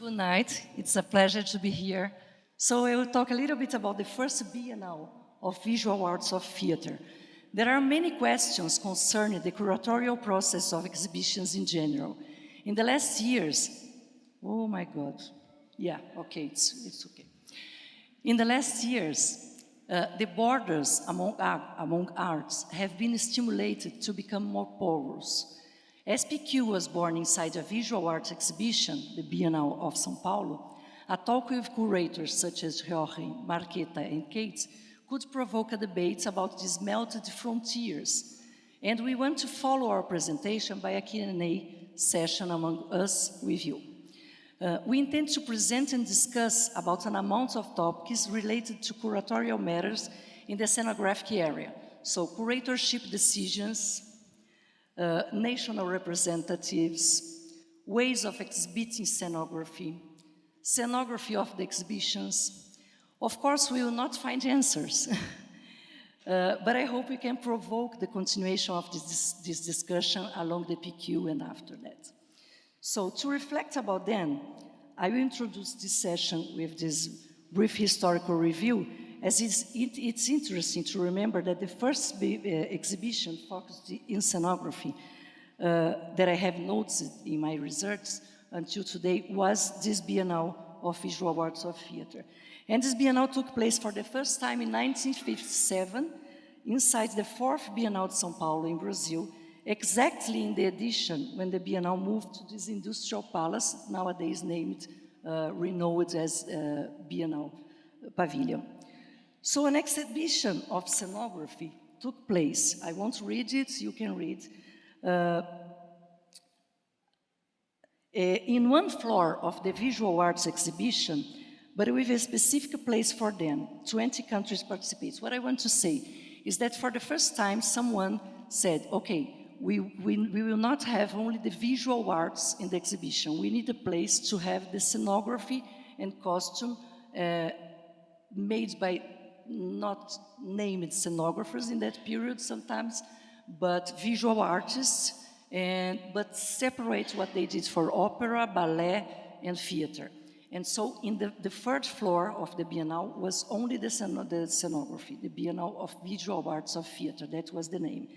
Good night. It's a pleasure to be here. So I will talk a little bit about the first Bienal of Visual Arts of Theater. There are many questions concerning the curatorial process of exhibitions in general. In the last years, oh my God, yeah, okay, it's okay. In the last years, the borders among arts have been stimulated to become more porous. SPQ was born inside a visual arts exhibition, the Bienal of São Paulo. A talk with curators such as Jochen, Markéta, and Kate could provoke a debate about these melted frontiers. And we want to follow our presentation by a Q&A session among us with you. We intend to present and discuss about an amount of topics related to curatorial matters in the scenographic area. So curatorship decisions, national representatives, ways of exhibiting scenography, scenography of the exhibitions. Of course, we will not find answers, but I hope we can provoke the continuation of this discussion along the PQ and after that. So to reflect about them, I will introduce this session with this brief historical review, as it's interesting to remember that the first exhibition focused in scenography that I have noted in my research until today was this Bienal of Visual Arts of Theater. And this Bienal took place for the first time in 1957 inside the 4th Bienal de São Paulo in Brazil, exactly in the edition when the Bienal moved to this industrial palace, nowadays named, renowned as Bienal Pavilion. So an exhibition of scenography took place. I won't read it, you can read. In one floor of the visual arts exhibition, but with a specific place for them. 20 countries participate. What I want to say is that for the first time, someone said, okay, we will not have only the visual arts in the exhibition. We need a place to have the scenography and costume made by not named scenographers in that period sometimes, but visual artists, but separate what they did for opera, ballet, and theater. And so in the third floor of the Bienal was only the scenography, the Bienal of Visual Arts of Theater, that was the name.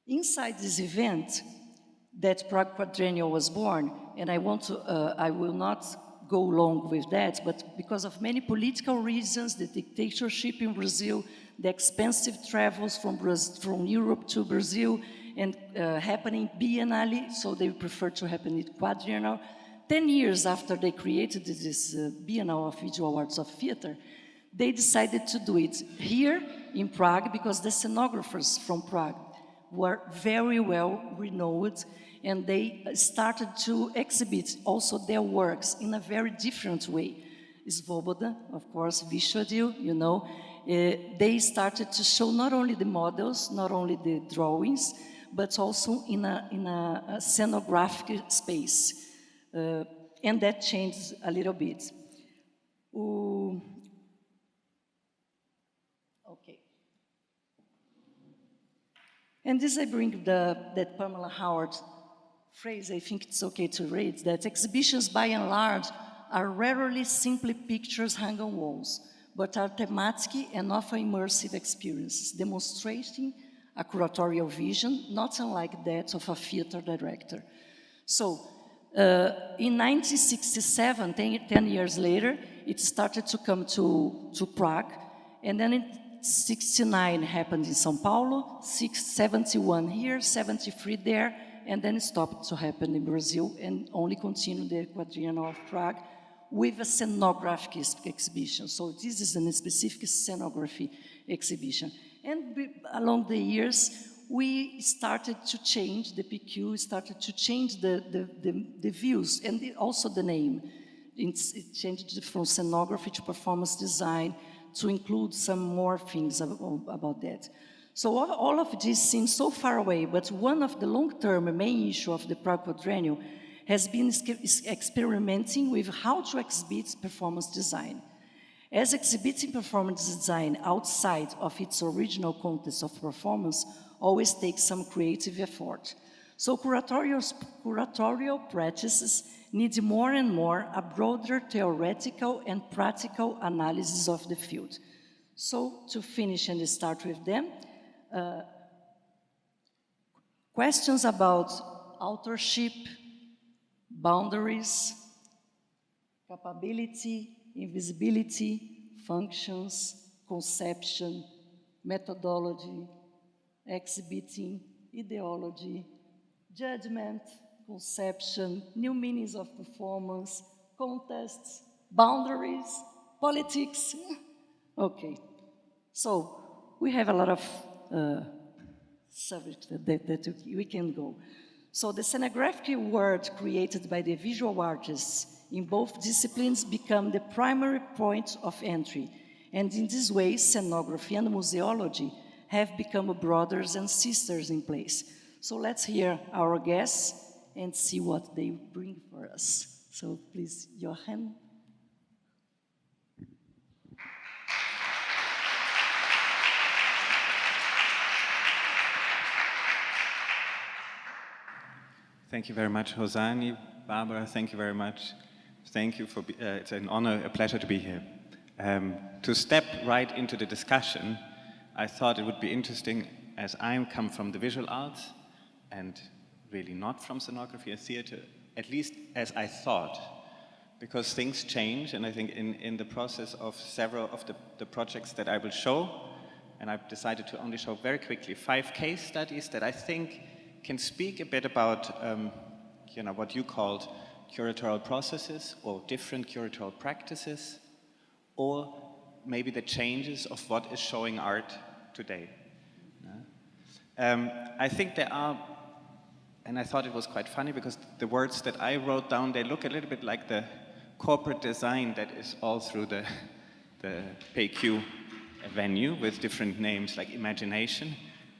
Inside this event that Prague Quadrennial was born, and I will not go long with that, but because of many political reasons, the dictatorship in Brazil, the expensive travels from Europe to Brazil, and happening biennale, so they prefer to happen in quadrennial. 10 years after they created this Bienal of Visual Arts of Theater, they decided to do it here in Prague because the scenographers from Prague were very well renowned, and they started to exhibit also their works in a very different way. Svoboda, of course, Vishwadil, you know, they started to show not only the models, not only the drawings, but also in a scenographic space. And that changed a little bit. Okay. And this I bring that Pamela Howard phrase, I think it's okay to read, that exhibitions by and large are rarely simply pictures hung on walls, but are thematic and often immersive experiences, demonstrating a curatorial vision, not unlike that of a theater director. So, in 1967, 10 years later, it started to come to Prague, and then in 69 happened in São Paulo, 71 here, 73 there, and then it stopped to happen in Brazil and only continued the Quadrennial of Prague with a scenographic exhibition. So this is a specific scenography exhibition. And along the years, we started to change, the PQ started to change the views and also the name. It changed from scenography to performance design to include some more things about that. So all of this seems so far away, but one of the long-term main issue of the Prague Quadrennial has been experimenting with how to exhibit performance design. As exhibiting performance design outside of its original context of performance always takes some creative effort. So curatorial practices need more and more a broader theoretical and practical analysis of the field. So to finish and start with them, questions about authorship, boundaries, capability, invisibility, functions, conception, methodology, exhibiting, ideology, judgment, conception, new meanings of performance, contests, boundaries, politics. Okay, so we have a lot of subjects that we can go. So the scenographic world created by the visual artists in both disciplines become the primary point of entry. And in this way, scenography and museology have become brothers and sisters in place. So let's hear our guests and see what they bring for us. So please, Jochen. Thank you very much, Hosani. Barbara, thank you very much. Thank you for, it's an honor, a pleasure to be here. To step right into the discussion, I thought it would be interesting, as I come from the visual arts and really not from scenography and theater, at least as I thought, because things change, and I think in the process of several of the projects that I will show, and I've decided to only show very quickly 5 case studies that I think can speak a bit about what you called curatorial processes or different curatorial practices, or maybe the changes of what is showing art today. I think there are, and I thought it was quite funny because the words that I wrote down, they look a little bit like the corporate design that is all through the PQ venue with different names like imagination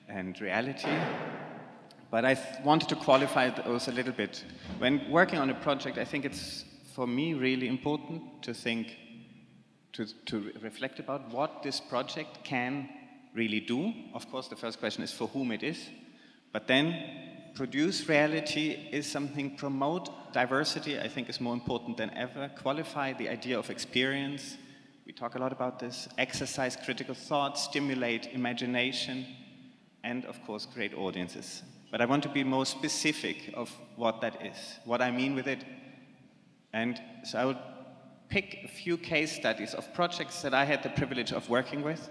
and reality. But I wanted to qualify those a little bit. When working on a project, I think it's, for me, really important to think, to reflect about what this project can really do. Of course, the first question is for whom it is. But then, produce reality is something, promote diversity, I think is more important than ever. Qualify the idea of experience. We talk a lot about this. Exercise critical thought, stimulate imagination, and of course, create audiences. But I want to be more specific of what that is, what I mean with it. And so I would pick a few case studies of projects that I had the privilege of working with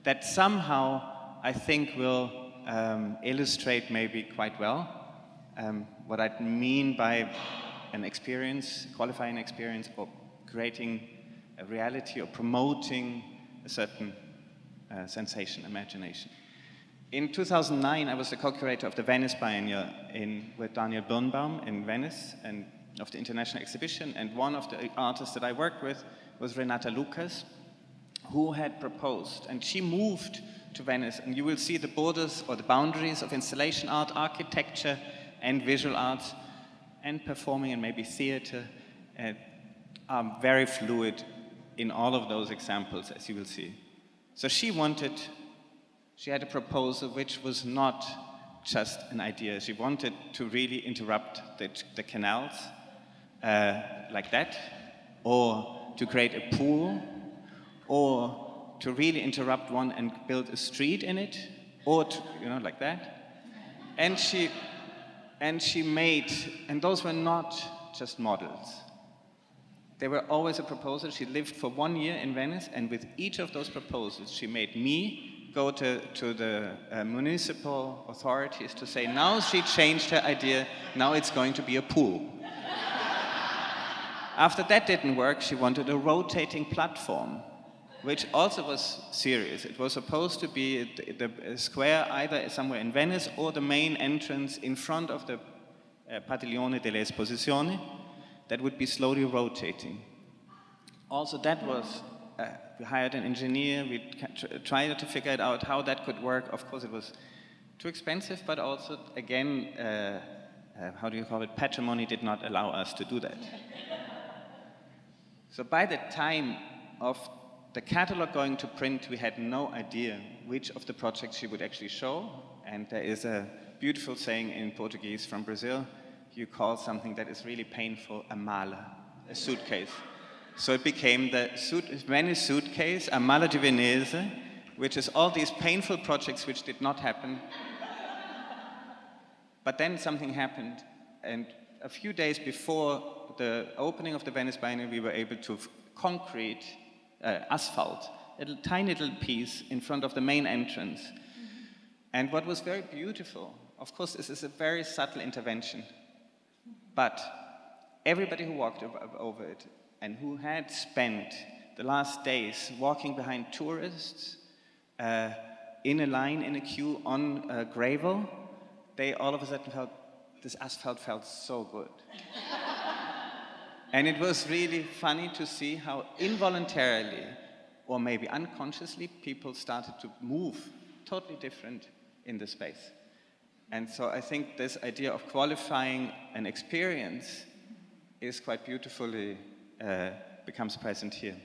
that somehow I think will illustrate maybe quite well what I mean by an experience, qualifying experience, or creating a reality or promoting a certain sensation, imagination. In 2009, I was the co-curator of the Venice Biennial with Daniel Birnbaum in Venice, and of the international exhibition, and one of the artists that I worked with was Renata Lucas, who had proposed, and she moved to Venice, and you will see the borders or the boundaries of installation art, architecture, and visual arts, and performing and maybe theater are very fluid in all of those examples, as you will see. So she had a proposal which was not just an idea. She wanted to really interrupt the canals like that, or to create a pool, or to really interrupt one and build a street in it, or to, like that. And she made, and those were not just models. They were always a proposal. She lived for 1 year in Venice, and with each of those proposals, she made me go to the municipal authorities to say, now she changed her idea, now it's going to be a pool. After that didn't work, she wanted a rotating platform, which also was serious. It was supposed to be the square either somewhere in Venice or the main entrance in front of the Padiglione delle Esposizioni that would be slowly rotating. Also, that was we hired an engineer, we tried to figure it out how that could work. Of course, it was too expensive, but also, again, how do you call it? Patrimony did not allow us to do that. So by the time of the catalog going to print, we had no idea which of the projects she would actually show. And there is a beautiful saying in Portuguese from Brazil, you call something that is really painful a mala, a suitcase. So it became the Venice suitcase, a mala di Venezia, which is all these painful projects which did not happen. But then something happened, and a few days before the opening of the Venice Biennial, we were able to concrete asphalt, a tiny little piece in front of the main entrance. And what was very beautiful, of course, this is a very subtle intervention, but everybody who walked over it and who had spent the last days walking behind tourists in a line, in a queue on gravel, they all of a sudden felt, this asphalt felt so good. And it was really funny to see how involuntarily, or maybe unconsciously, people started to move totally different in the space. And so I think this idea of qualifying an experience is quite beautifully becomes present here.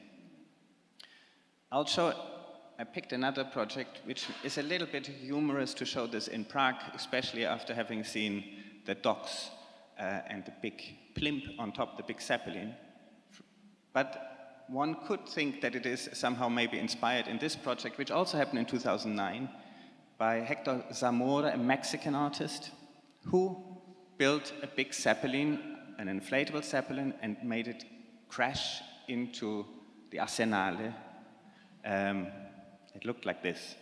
I picked another project which is a little bit humorous to show this in Prague, especially after having seen the docks and the big plimp on top, the big Zeppelin. But one could think that it is somehow maybe inspired in this project, which also happened in 2009, by Hector Zamora, a Mexican artist, who built a big Zeppelin, an inflatable Zeppelin, and made it crash into the Arsenale. It looked like this.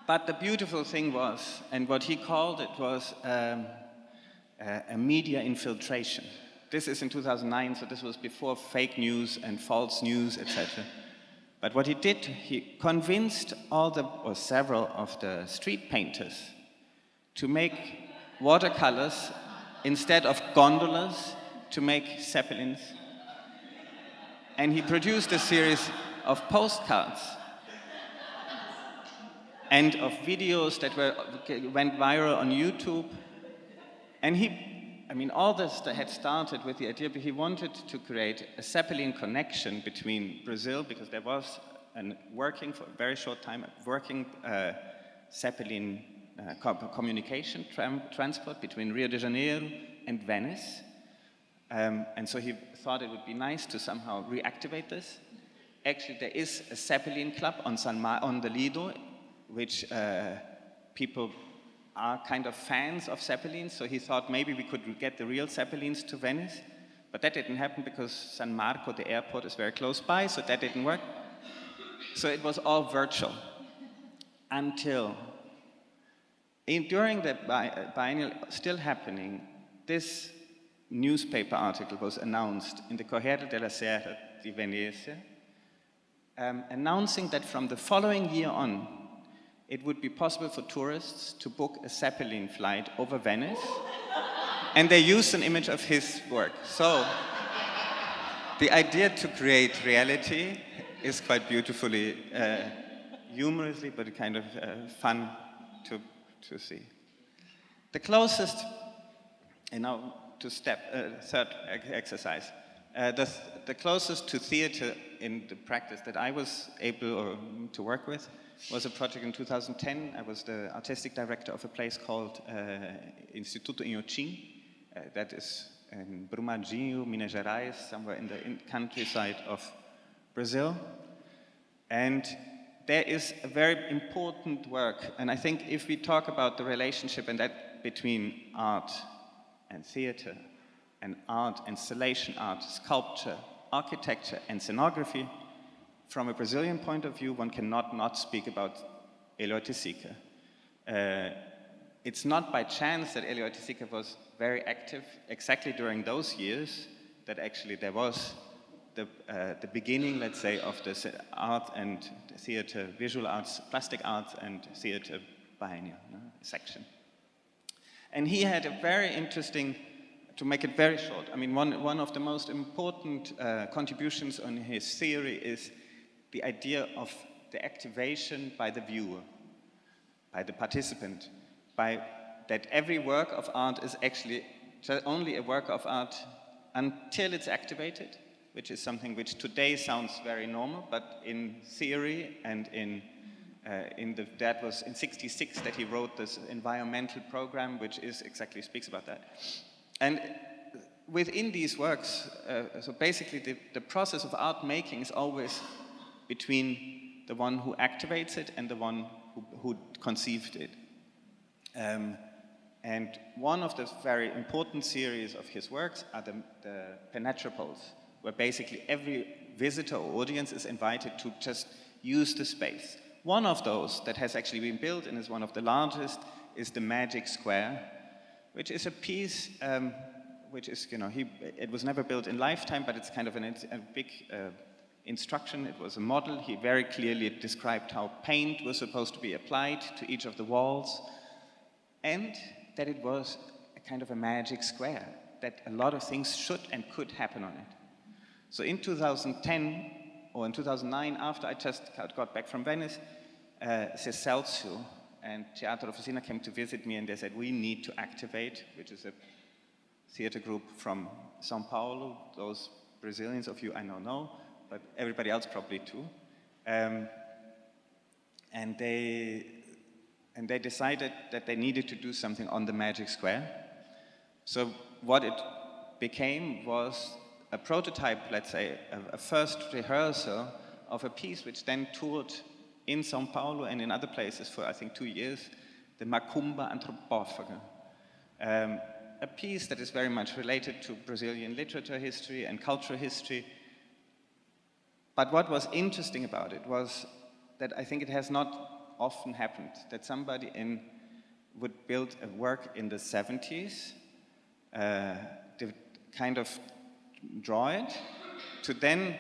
But the beautiful thing was, and what he called it was a media infiltration. This is in 2009, so this was before fake news and false news, etc. But what he did, he convinced several of the street painters to make watercolors instead of gondolas, to make zeppelins. And he produced a series of postcards and of videos that went viral on YouTube. And all this had started with the idea, but he wanted to create a Zeppelin connection between Brazil, because there was working for a very short time, working Zeppelin communication, transport between Rio de Janeiro and Venice. And so he thought it would be nice to somehow reactivate this. Actually, there is a Zeppelin club on the Lido, which people are kind of fans of Zeppelins, so he thought maybe we could get the real Zeppelins to Venice. But that didn't happen because San Marco, the airport, is very close by, so that didn't work. So it was all virtual. Until, during the biennial still happening, this newspaper article was announced in the Corriere della Sera di Venezia, announcing that from the following year on, it would be possible for tourists to book a Zeppelin flight over Venice, and they used an image of his work. So the idea to create reality is quite beautifully, humorously, but kind of fun to see. The closest, to third exercise, the closest to theater in the practice that I was able to work with was a project in 2010. I was the artistic director of a place called Instituto Inhotim, that is in Brumadinho, Minas Gerais, somewhere in the countryside of Brazil. And there is a very important work, and I think if we talk about the relationship and that between art and theater, and art, installation art, sculpture, architecture, and scenography, from a Brazilian point of view, one cannot not speak about Hélio Oiticica. It's not by chance that Hélio Oiticica was very active exactly during those years, that actually there was the beginning, let's say, of the art and theater, visual arts, plastic arts and theater biennial section. And he had a very interesting, to make it very short, one of the most important contributions on his theory is the idea of the activation by the viewer, by the participant, by that every work of art is actually only a work of art until it's activated, which is something which today sounds very normal, but in theory and in That was in '66 that he wrote this environmental program, which speaks about that. And within these works, so basically the process of art making is always between the one who activates it and the one who conceived it. And one of the very important series of his works are the Penetrapols, where basically every visitor or audience is invited to just use the space. One of those that has actually been built and is one of the largest is the Magic Square, which is a piece which is, it was never built in lifetime, but it's kind of a big instruction. It was a model. He very clearly described how paint was supposed to be applied to each of the walls, and that it was a kind of a magic square, that a lot of things should and could happen on it. So in 2010, or in 2009, after I just got back from Venice, Celso and Teatro Oficina came to visit me, and they said, we need to activate, which is a theater group from São Paulo. Those Brazilians of you I know, but everybody else probably too. And they decided that they needed to do something on the Magic Square. So what it became was a prototype, let's say, a first rehearsal of a piece which then toured in São Paulo and in other places for, I think, 2 years, the Macumba Antropófaga. A piece that is very much related to Brazilian literature history and cultural history. But what was interesting about it was that I think it has not often happened that somebody would build a work in the 70s, to kind of draw it, to then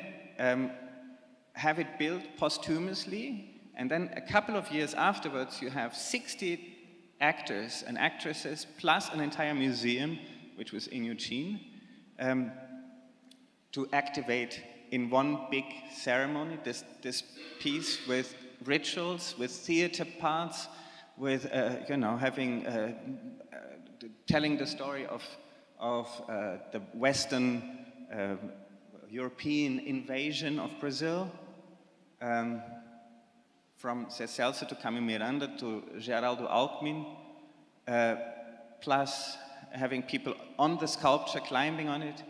have it built posthumously, and then a couple of years afterwards you have 60 actors and actresses plus an entire museum, which was in Eugene, to activate in one big ceremony this piece with rituals, with theater parts, with telling the story of the Western European invasion of Brazil, from Celso to Camille Miranda to Geraldo Alckmin, plus having people on the sculpture climbing on it.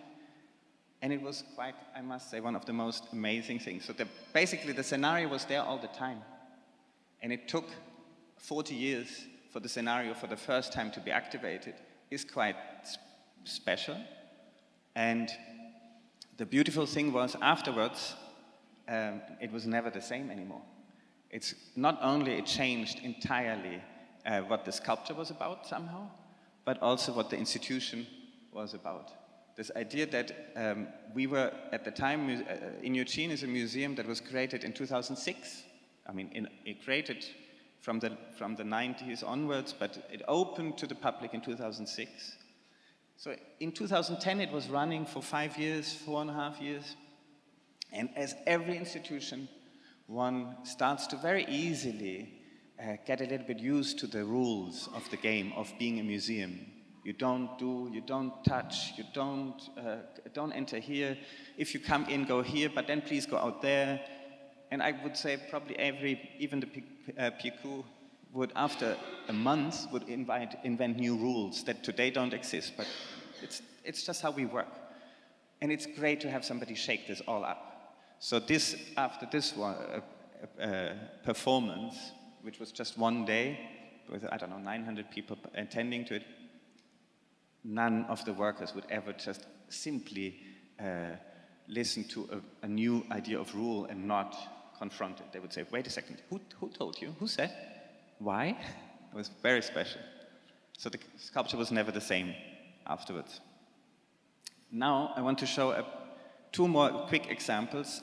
And it was quite, I must say, one of the most amazing things. So basically the scenario was there all the time. And it took 40 years for the scenario for the first time to be activated. Is quite special. And the beautiful thing was afterwards, it was never the same anymore. It's not only it changed entirely what the sculpture was about somehow, but also what the institution was about. This idea that we were, at the time, in Eugene is a museum that was created in 2006. I mean, it created from the 90s onwards, but it opened to the public in 2006. So in 2010, it was running for 5 years, 4.5 years. And as every institution, one starts to very easily get a little bit used to the rules of the game of being a museum. You don't do, you don't touch, you don't enter here. If you come in, go here, but then please go out there. And I would say probably even the PQ would, after a month, would invent new rules that today don't exist, but it's just how we work. And it's great to have somebody shake this all up. So after this one, performance, which was just one day, with, 900 people attending to it, none of the workers would ever just simply listen to a new idea of rule and not confront it. They would say, wait a second, who told you? Who said? Why? It was very special. So the sculpture was never the same afterwards. Now I want to show two more quick examples,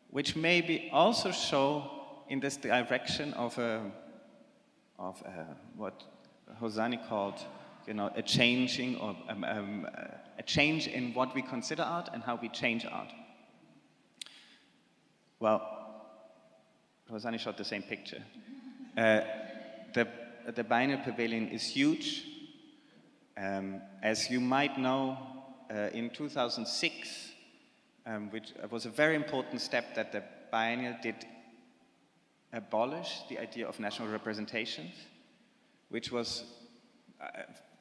which maybe also show in this direction of what Hosani called, a changing or a change in what we consider art and how we change art. Well, Hosani showed the same picture. The Bienal Pavilion is huge. As you might know, in 2006, which was a very important step that the Biennial did abolish the idea of national representations, which was,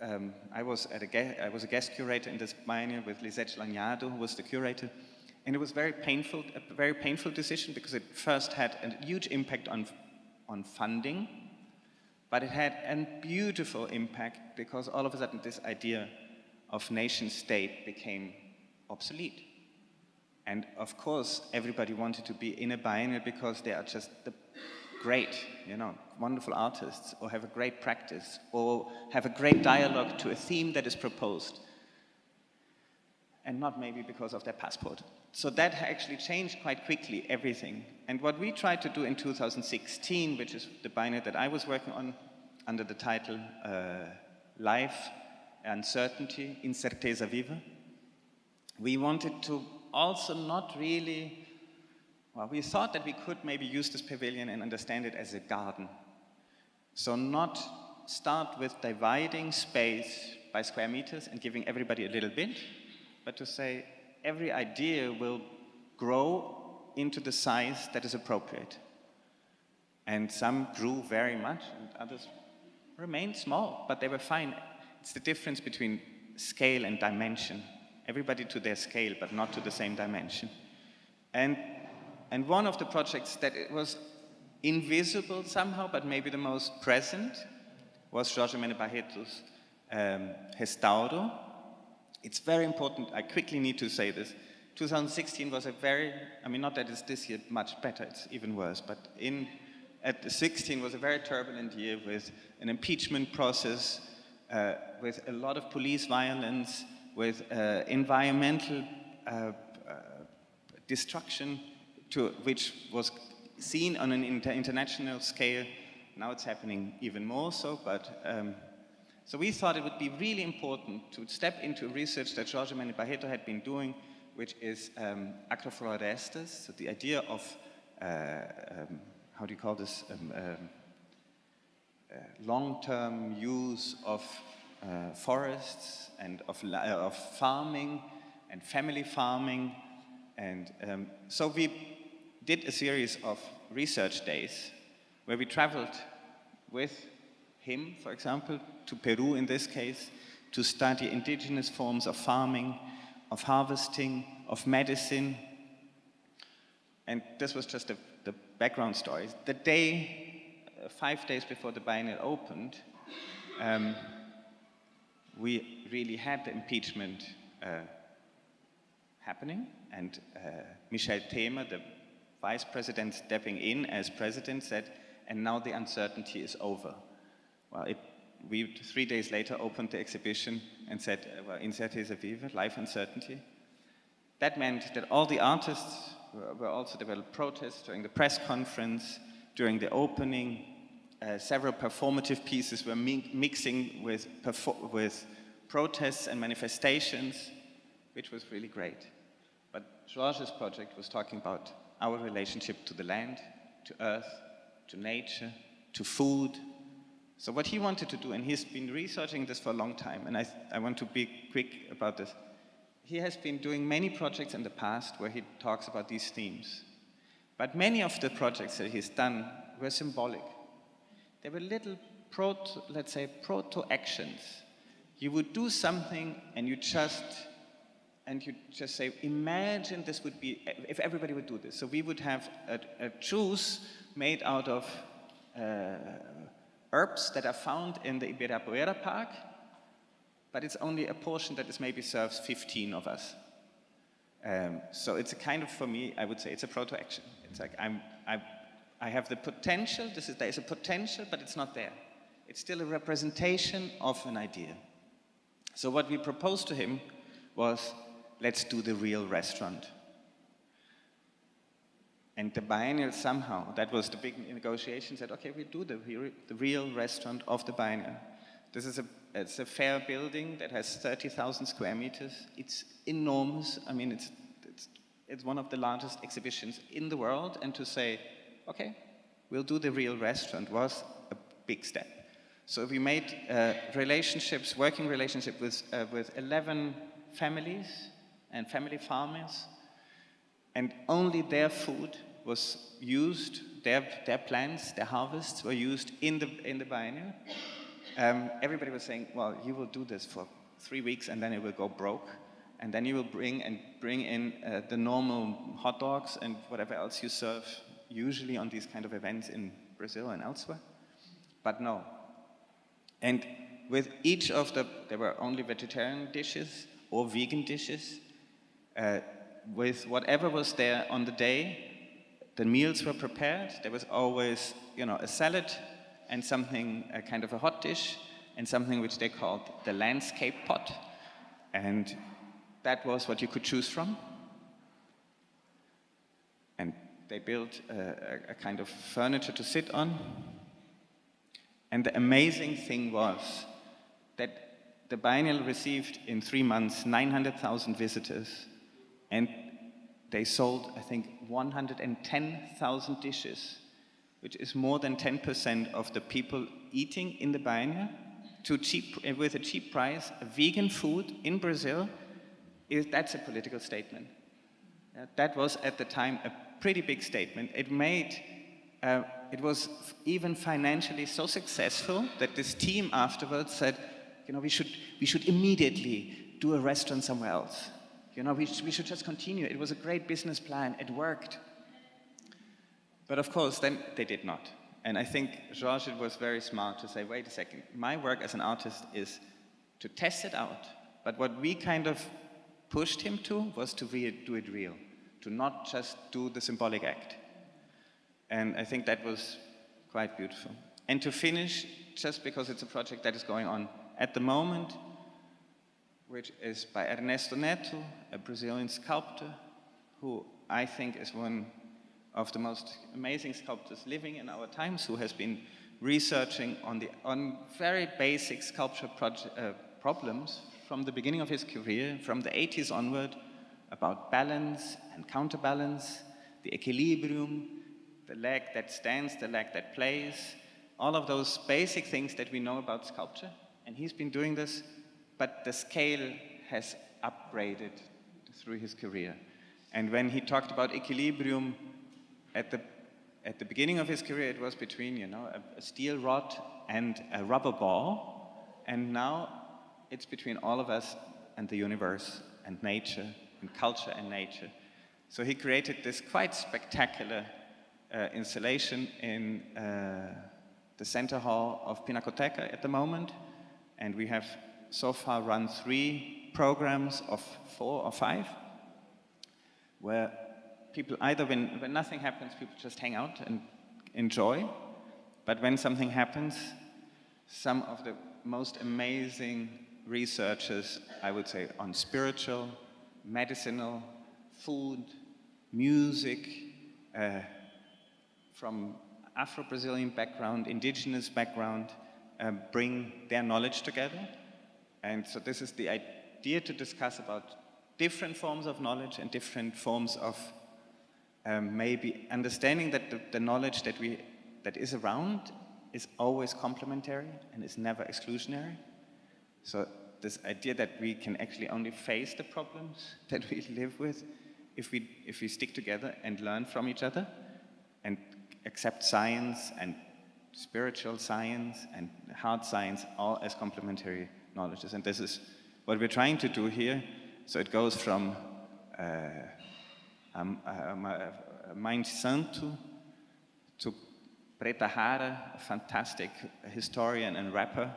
I was a guest curator in this biennial with Lisette Lanyado, who was the curator, and it was a very painful decision because it first had a huge impact on funding, but it had a beautiful impact because all of a sudden this idea of nation state became obsolete. And of course, everybody wanted to be in a biennial because they are just the great, wonderful artists, or have a great practice, or have a great dialogue to a theme that is proposed, and not maybe because of their passport. So that actually changed quite quickly everything. And what we tried to do in 2016, which is the biennial that I was working on, under the title Life, Uncertainty, Incerteza Viva, we wanted to also not really, well, we thought that we could maybe use this pavilion and understand it as a garden. So not start with dividing space by square meters and giving everybody a little bit, but to say every idea will grow into the size that is appropriate. And some grew very much and others remained small, but they were fine. It's the difference between scale and dimension. Everybody to their scale, but not to the same dimension. And one of the projects that it was invisible somehow, but maybe the most present, was Jorge Barreto's Restauro. It's very important, I quickly need to say this. 2016 was a very, not that it's this year much better, it's even worse, but 16 was a very turbulent year with an impeachment process, with a lot of police violence, with environmental destruction, which was seen on an international scale. Now it's happening even more so, but so we thought it would be really important to step into research that Jorge Barreto had been doing, which is agroflorestas, so the idea of, how do you call this, long-term use of forests and of farming and family farming. And so we did a series of research days where we traveled with him, for example, to Peru in this case, to study indigenous forms of farming, of harvesting, of medicine. And this was just the background story. The day, 5 days before the biennial opened, we really had the impeachment happening, and Michel Temer, the vice president stepping in as president, said, and now the uncertainty is over. Well, we 3 days later opened the exhibition and said, well, Incerteza Viva, life uncertainty. That meant that all the artists were also developed protests during the press conference, during the opening. Several performative pieces were mixing with protests and manifestations, which was really great. But Jorge's project was talking about our relationship to the land, to earth, to nature, to food. So what he wanted to do, and he's been researching this for a long time, and I want to be quick about this. He has been doing many projects in the past where he talks about these themes. But many of the projects that he's done were symbolic. They were little proto-actions. You would do something and you just say, imagine this would be, if everybody would do this. So we would have a juice made out of herbs that are found in the Ibirapuera Park, but it's only a portion that is maybe serves 15 of us. So it's a kind of, for me, I would say it's a proto-action. It's like I have the potential, there is a potential, but it's not there. It's still a representation of an idea. So what we proposed to him was, let's do the real restaurant. And the biennial somehow, that was the big negotiation, said, okay, we do the real restaurant of the biennial. It's a fair building that has 30,000 square meters. It's enormous. I mean, it's one of the largest exhibitions in the world. And to say, okay, we'll do the real restaurant was a big step. So we made working relationship with 11 families and family farmers. And only their food was used their plants, their harvests were used in the biennial. Everybody was saying, well, you will do this for 3 weeks and then it will go broke. And then you will bring in the normal hot dogs and whatever else you serve usually on these kind of events in Brazil and elsewhere. But no. And with each of there were only vegetarian dishes or vegan dishes. With whatever was there on the day, the meals were prepared. There was always, a salad and something, a kind of a hot dish, and something which they called the landscape pot. And that was what you could choose from. And they built a kind of furniture to sit on. And the amazing thing was that the biennial received in 3 months 900,000 visitors. And they sold, I think, 110,000 dishes, which is more than 10% of the people eating in the biennial with a cheap price. Vegan food in Brazil, that's a political statement. That was at the time a pretty big statement. It was even financially so successful that this team afterwards said, we should immediately do a restaurant somewhere else. We should just continue. It was a great business plan. It worked. But of course, then they did not. And I think Jochen was very smart to say, wait a second, my work as an artist is to test it out. But what we kind of pushed him to was to do it real, to not just do the symbolic act. And I think that was quite beautiful. And to finish, just because it's a project that is going on at the moment, which is by Ernesto Neto, a Brazilian sculptor, who I think is one of the most amazing sculptors living in our times, who has been researching on very basic sculpture problems from the beginning of his career, from the 80s onward, about balance and counterbalance, the equilibrium, the leg that stands, the leg that plays, all of those basic things that we know about sculpture. And he's been doing this, but the scale has upgraded through his career. And when he talked about equilibrium at the beginning of his career, it was between a steel rod and a rubber ball, and now it's between all of us and the universe and nature and culture and nature. So he created this quite spectacular installation in the center hall of Pinacoteca at the moment, and we have so far run 3 programs of 4 or 5, where people either, when nothing happens, people just hang out and enjoy, but when something happens, some of the most amazing researchers, I would say, on spiritual, medicinal, food, music, from Afro-Brazilian background, indigenous background, bring their knowledge together. And so this is the idea, to discuss about different forms of knowledge and different forms of maybe understanding that the knowledge that is around is always complementary and is never exclusionary. So this idea that we can actually only face the problems that we live with if we stick together and learn from each other and accept science and spiritual science and hard science all as complementary knowledges. And this is what we're trying to do here. So it goes from Mãe Santo to Preta Rara, a fantastic historian and rapper,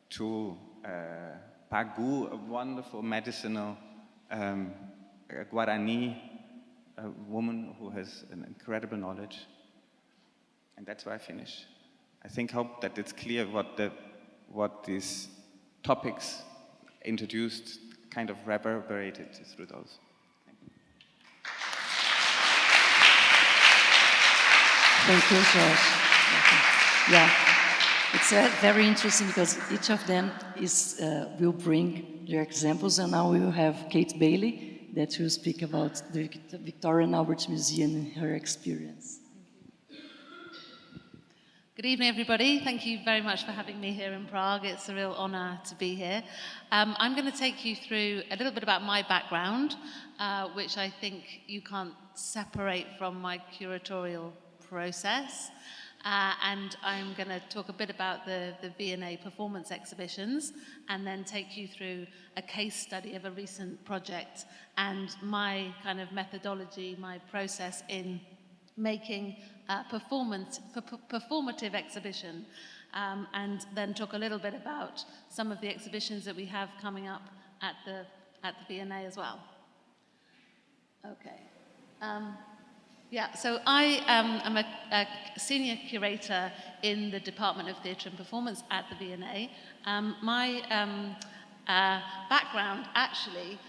to Pagu, a wonderful medicinal Guarani, a woman who has an incredible knowledge. And that's where I finish. Hope that it's clear what these topics introduced kind of reverberated through those. Thank you, Josh. Yeah, it's very interesting because each of them will bring their examples, and now we will have Kate Bailey that will speak about the Victoria and Albert Museum and her experience. Good evening, everybody. Thank you very much for having me here in Prague. It's a real honor to be here. I'm going to take you through a little bit about my background, which I think you can't separate from my curatorial process. And I'm going to talk a bit about the V&A performance exhibitions and then take you through a case study of a recent project and my kind of methodology, my process in making a performative exhibition, and then talk a little bit about some of the exhibitions that we have coming up at the V&A as well. Okay. So I am a senior curator in the Department of Theatre and Performance at the V&A. My background actually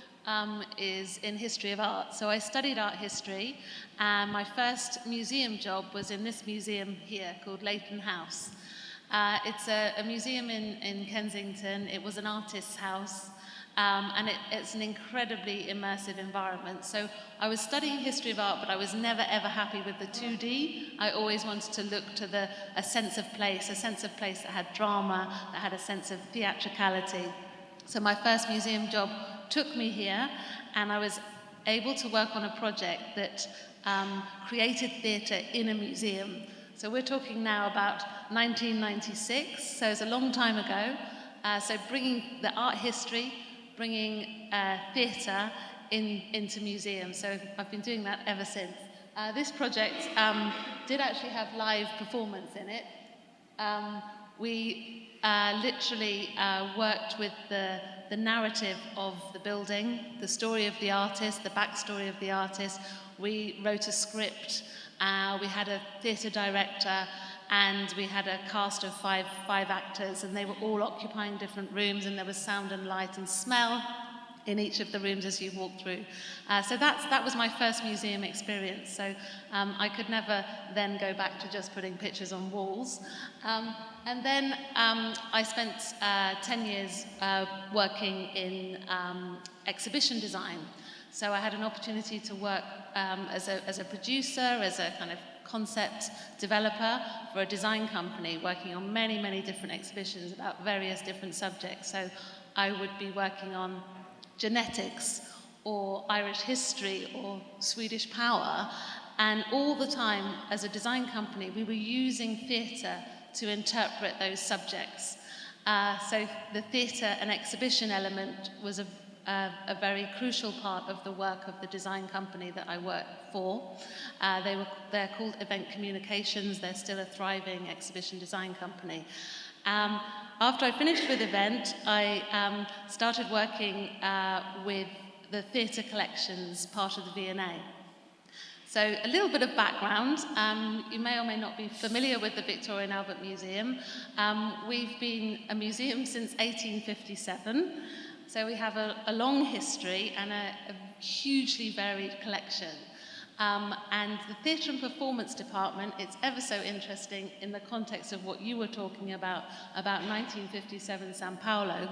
is in history of art. So I studied art history, and my first museum job was in this museum here called Leighton House. It's a museum in Kensington. It was an artist's house. And it's an incredibly immersive environment. So I was studying history of art, but I was never ever happy with the 2D. I always wanted to look to a sense of place that had drama, that had a sense of theatricality. So my first museum job took me here, and I was able to work on a project that created theatre in a museum. So we're talking now about 1996, so it's a long time ago. So bringing the art history, bringing theatre into museums. So I've been doing that ever since. This project did actually have live performance in it. We literally worked with the narrative of the building, the story of the artist, the backstory of the artist. We wrote a script, we had a theatre director, and we had a cast of five actors, and they were all occupying different rooms, and there was sound and light and smell in each of the rooms as you walked through. So that was my first museum experience. So I could never then go back to just putting pictures on walls. And then I spent 10 years working in exhibition design. So I had an opportunity to work as a producer, as a kind of concept developer for a design company, working on many, many different exhibitions about various different subjects. So I would be working on genetics or Irish history or Swedish power, and all the time as a design company we were using theatre to interpret those subjects. So the theatre and exhibition element was a very crucial part of the work of the design company that I work for. They're called Event Communications. They're still a thriving exhibition design company. After I finished with Event, I started working with the theatre collections part of the V&A. So a little bit of background. You may or may not be familiar with the Victoria and Albert Museum. We've been a museum since 1857. So we have a long history and a hugely varied collection. And the Theatre and Performance Department, it's ever so interesting in the context of what you were talking about 1957 São Paulo,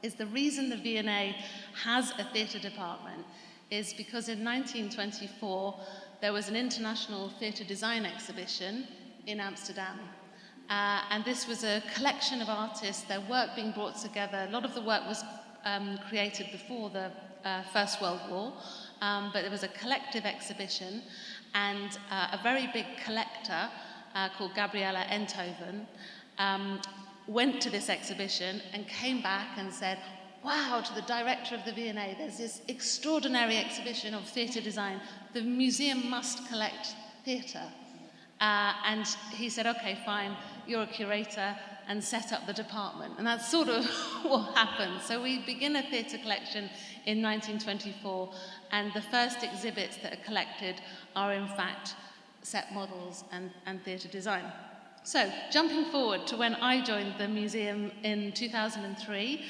is the reason the V&A has a theatre department is because in 1924 there was an international theatre design exhibition in Amsterdam. And this was a collection of artists, their work being brought together. A lot of the work was created before the First World War, but it was a collective exhibition, and a very big collector called Gabriella Enthoven went to this exhibition and came back and said, wow, to the director of the V&A, there's this extraordinary exhibition of theatre design. The museum must collect theatre. And he said, okay, fine, you're a curator, and set up the department. And that's sort of what happened. So we begin a theatre collection in 1924, and the first exhibits that are collected are in fact set models and theatre design. So jumping forward to when I joined the museum in 2003,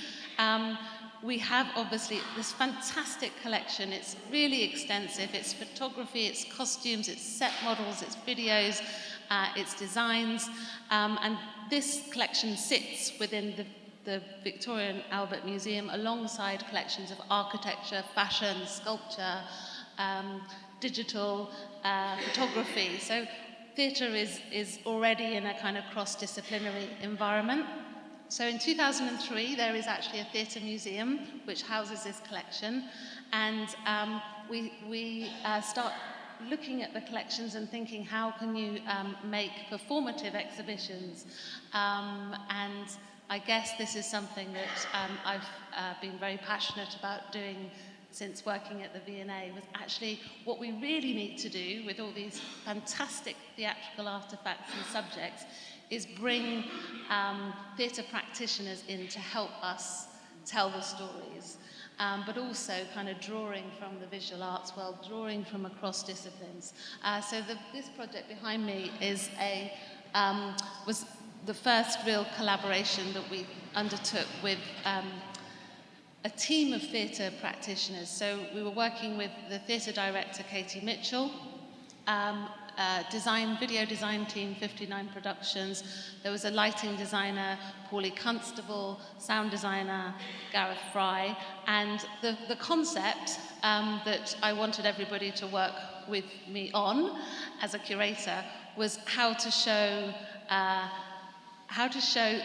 we have obviously this fantastic collection. It's really extensive. It's photography, it's costumes, it's set models, it's videos, it's designs, and this collection sits within the Victoria and Albert Museum alongside collections of architecture, fashion, sculpture, digital photography. So theatre is already in a kind of cross-disciplinary environment. So in 2003, there is actually a theatre museum which houses this collection, and we start looking at the collections and thinking, how can you make performative exhibitions? And I guess this is something that I've been very passionate about doing since working at the V&A, was actually what we really need to do with all these fantastic theatrical artifacts and subjects is bring theatre practitioners in to help us tell the stories, but also kind of drawing from the visual arts world, drawing from across disciplines. So this project behind me is was the first real collaboration that we undertook with a team of theatre practitioners. So we were working with the theatre director, Katie Mitchell, video design team, 59 Productions. There was a lighting designer, Paulie Constable, sound designer, Gareth Fry, and the concept that I wanted everybody to work with me on as a curator was how to show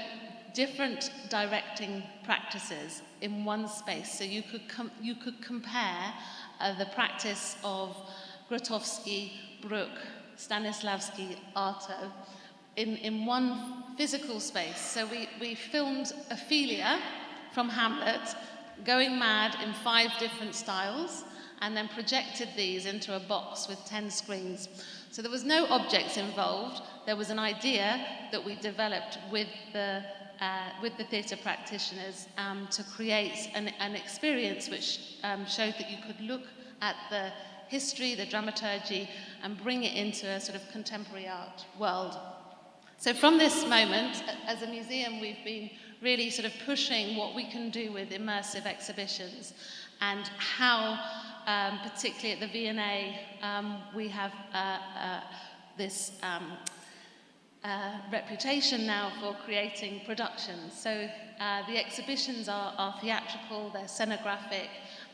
different directing practices in one space. So you could compare the practice of Grotowski, Bruck, Stanislavski, Arto in one physical space. So we filmed Ophelia from Hamlet going mad in 5 different styles and then projected these into a box with 10 screens. So there was no objects involved. There was an idea that we developed with the theatre practitioners to create an experience which showed that you could look at the history, the dramaturgy, and bring it into a sort of contemporary art world. So from this moment, as a museum, we've been really sort of pushing what we can do with immersive exhibitions and how, particularly at the V&A, we have this reputation now for creating productions. So the exhibitions are theatrical, they're scenographic,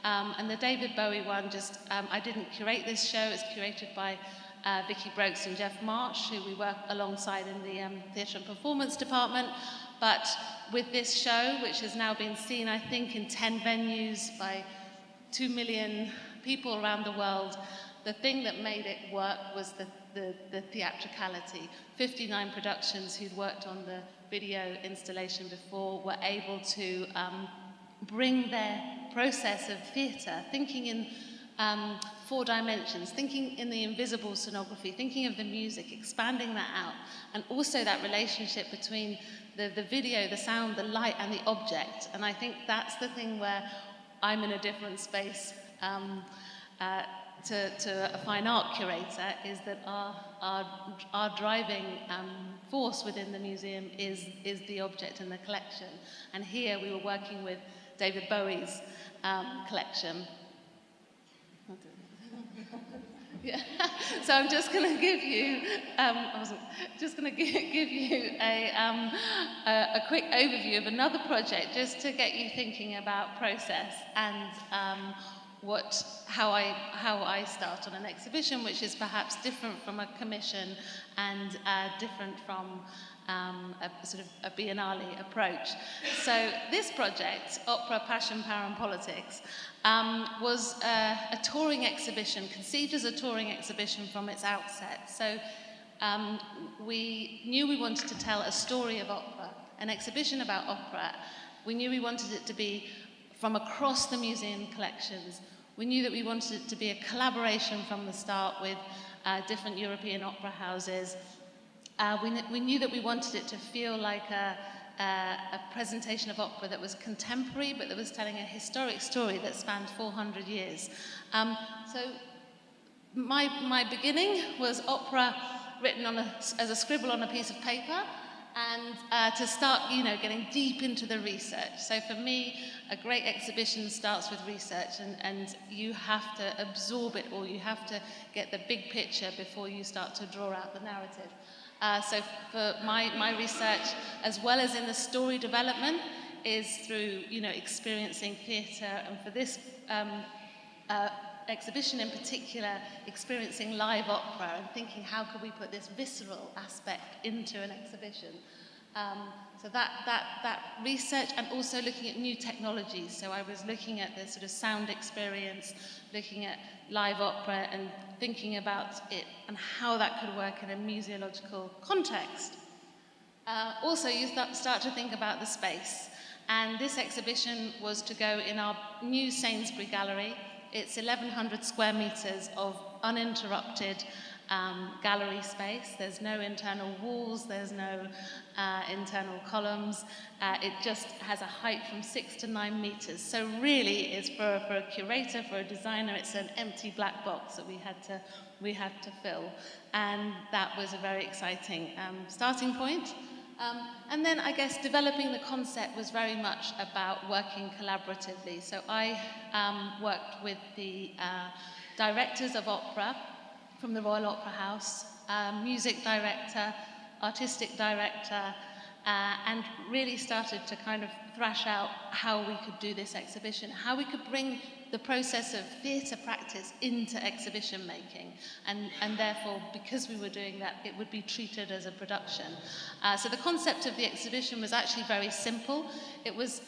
and the David Bowie one I didn't curate this show, it's curated by Vicky Brokes and Jeff Marsh, who we work alongside in the Theatre and Performance Department. But with this show, which has now been seen, I think, in 10 venues by 2 million people around the world, the thing that made it work was the theatricality. 59 Productions who'd worked on the video installation before were able to bring their process of theatre, thinking in 4 dimensions, thinking in the invisible sonography, thinking of the music, expanding that out, and also that relationship between the video, the sound, the light, and the object. And I think that's the thing where I'm in a different space to a fine art curator, is that our driving force within the museum is the object and the collection. And here we were working with David Bowie's collection. Yeah. So I'm just going to give you, a quick overview of another project, just to get you thinking about process and how I start on an exhibition, which is perhaps different from a commission and different from a sort of a biennale approach. So this project, Opera, Passion, Power and Politics, was a touring exhibition, conceived as a touring exhibition from its outset. So we knew we wanted to tell a story of opera, an exhibition about opera. We knew we wanted it to be from across the museum collections. We knew that we wanted it to be a collaboration from the start with different European opera houses. We knew that we wanted it to feel like a presentation of opera that was contemporary, but that was telling a historic story that spanned 400 years. So my beginning was opera written as a scribble on a piece of paper, and to start, getting deep into the research. So for me, a great exhibition starts with research, and you have to absorb it all. You have to get the big picture before you start to draw out the narrative. So for my research, as well as in the story development, is through, experiencing theatre, and for this exhibition in particular, experiencing live opera and thinking, how could we put this visceral aspect into an exhibition? So that research, and also looking at new technologies. So I was looking at the sort of sound experience, looking at live opera and thinking about it and how that could work in a museological context. Also, you start to think about the space. And this exhibition was to go in our new Sainsbury Gallery. It's 1,100 square meters of uninterrupted gallery space. There's no internal walls, there's no internal columns. It just has a height from 6 to 9 meters. So really, it's for a curator, for a designer, it's an empty black box that we had to fill. And that was a very exciting starting point. And then I guess developing the concept was very much about working collaboratively. So I worked with the directors of opera from the Royal Opera House, music director, artistic director, and really started to kind of thrash out how we could do this exhibition, how we could bring the process of theatre practice into exhibition making, and therefore, because we were doing that, it would be treated as a production. So the concept of the exhibition was actually very simple. It was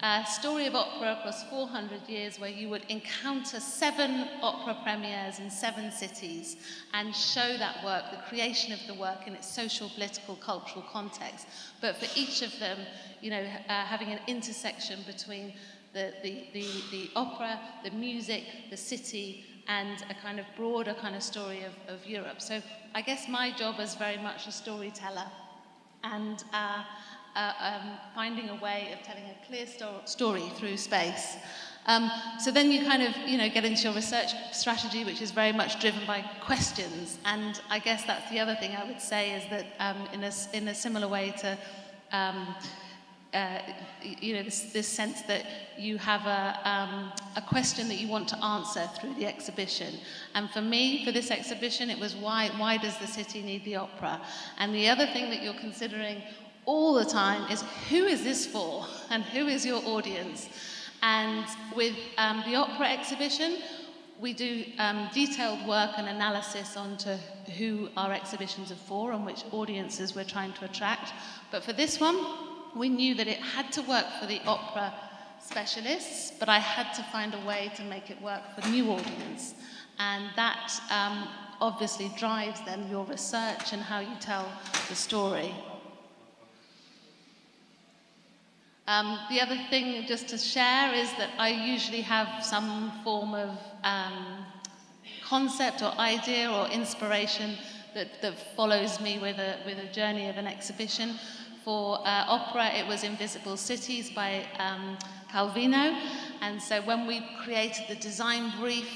a story of opera across 400 years, where you would encounter 7 opera premieres in 7 cities and show that work, the creation of the work in its social, political, cultural context. But for each of them, you know, having an intersection between the opera, the music, the city, and a kind of broader kind of story of Europe. So I guess my job is very much a storyteller, and finding a way of telling a clear story through space. So then you kind of, you know, get into your research strategy, which is very much driven by questions. And I guess that's the other thing I would say, is that in a similar way to, you know, this sense that you have a question that you want to answer through the exhibition. And for me, for this exhibition, it was why does the city need the opera? And the other thing that you're considering all the time is, who is this for, and who is your audience? And with the opera exhibition, we do detailed work and analysis onto who our exhibitions are for and which audiences we're trying to attract. But for this one, we knew that it had to work for the opera specialists, but I had to find a way to make it work for new audience. And that obviously drives then your research and how you tell the story. The other thing just to share is that I usually have some form of concept or idea or inspiration that follows me with a journey of an exhibition. For opera, it was Invisible Cities by Calvino. And so when we created the design brief,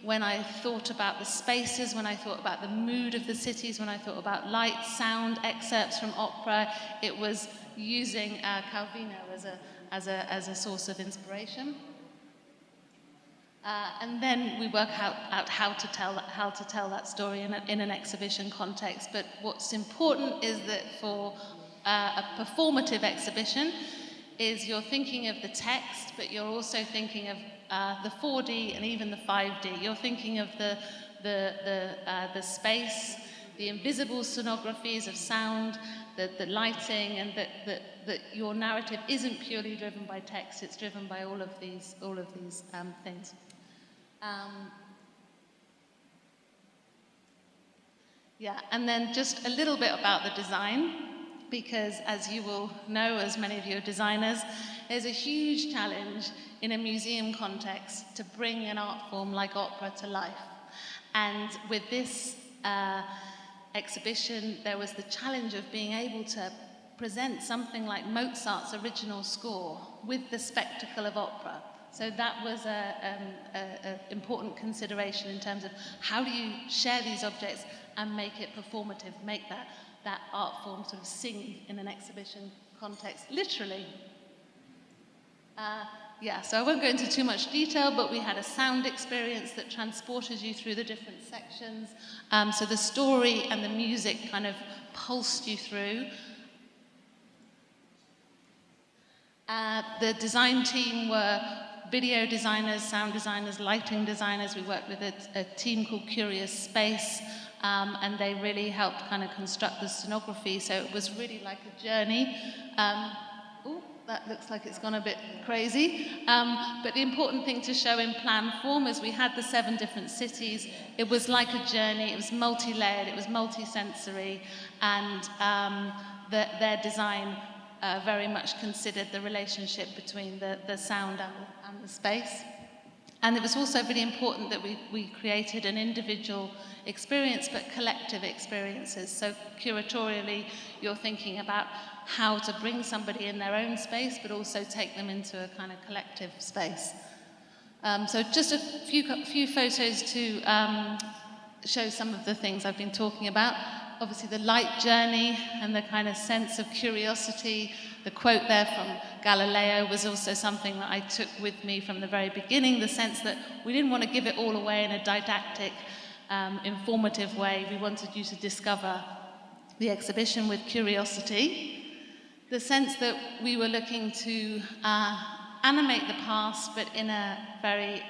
when I thought about the spaces, when I thought about the mood of the cities, when I thought about light, sound, excerpts from opera, it was using Calvino as a source of inspiration. And then we work out how to tell that story in an exhibition context. But what's important is that for a performative exhibition, is you're thinking of the text, but you're also thinking of the 4D and even the 5D. You're thinking of the space, the invisible sonographies of sound, the lighting, and that your narrative isn't purely driven by text. It's driven by all of these things. Yeah, and then just a little bit about the design, because as you will know, as many of you are designers, there's a huge challenge in a museum context to bring an art form like opera to life. And with this exhibition, there was the challenge of being able to present something like Mozart's original score with the spectacle of opera. So that was an important consideration in terms of how do you share these objects and make it performative, make that art form sort of sing in an exhibition context, literally. Yeah, so I won't go into too much detail, but we had a sound experience that transported you through the different sections. So the story and the music kind of pulsed you through. The design team were video designers, sound designers, lighting designers. We worked with a team called Curious Space, and they really helped kind of construct the scenography. So it was really like a journey. Ooh, that looks like it's gone a bit crazy. But the important thing to show in plan form is we had the 7 different cities. It was like a journey. It was multi-layered. It was multi-sensory, and their design very much considered the relationship between the sound and the space. And it was also really important that we created an individual experience, but collective experiences. So curatorially, you're thinking about how to bring somebody in their own space, but also take them into a kind of collective space. So just a few photos to show some of the things I've been talking about. Obviously the light journey and the kind of sense of curiosity. The quote there from Galileo was also something that I took with me from the very beginning, the sense that we didn't want to give it all away in a didactic, informative way. We wanted you to discover the exhibition with curiosity. The sense that we were looking to animate the past, but in a very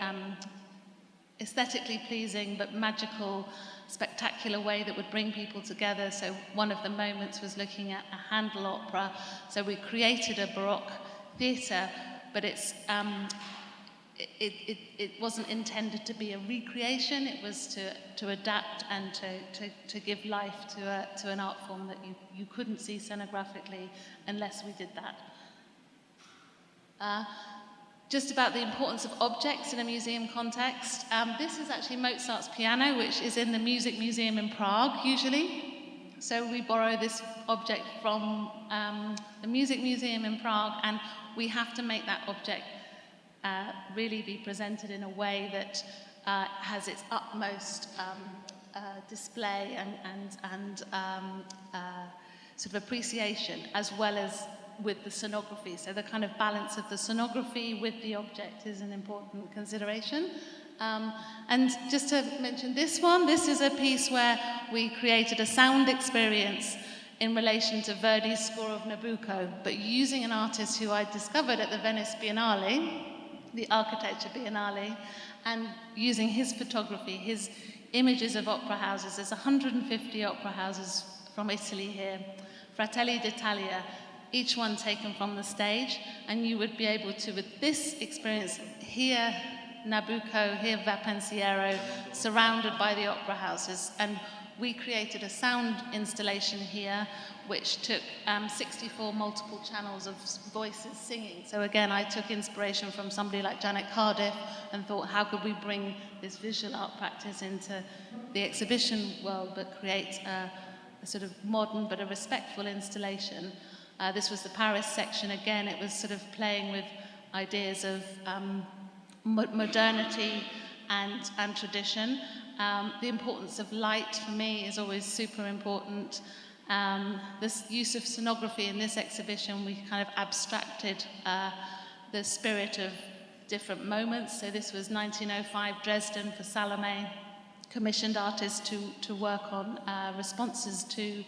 aesthetically pleasing but magical, spectacular way that would bring people together. So one of the moments was looking at a Handel Opera. So we created a Baroque theatre, but it wasn't intended to be a recreation. It was to adapt and to give life to an art form that you couldn't see scenographically unless we did that. Just about the importance of objects in a museum context. This is actually Mozart's piano, which is in the Music Museum in Prague, usually. So we borrow this object from the Music Museum in Prague, and we have to make that object really be presented in a way that has its utmost display and sort of appreciation, as well as with the scenography. So the kind of balance of the scenography with the object is an important consideration. And just to mention this one, this is a piece where we created a sound experience in relation to Verdi's score of Nabucco, but using an artist who I discovered at the Venice Biennale, the Architecture Biennale, and using his photography, his images of opera houses. There's 150 opera houses from Italy here, Fratelli d'Italia, each one taken from the stage, and you would be able to, with this experience, hear Nabucco, hear Va Pensiero, surrounded by the opera houses. And we created a sound installation here, which took 64 multiple channels of voices singing. So again, I took inspiration from somebody like Janet Cardiff and thought, how could we bring this visual art practice into the exhibition world, but create a sort of modern but a respectful installation. This was the Paris section. Again, it was sort of playing with ideas of modernity and tradition. The importance of light, for me, is always super important. This use of scenography in this exhibition, we kind of abstracted the spirit of different moments. So this was 1905 Dresden for Salome, commissioned artists to work on responses to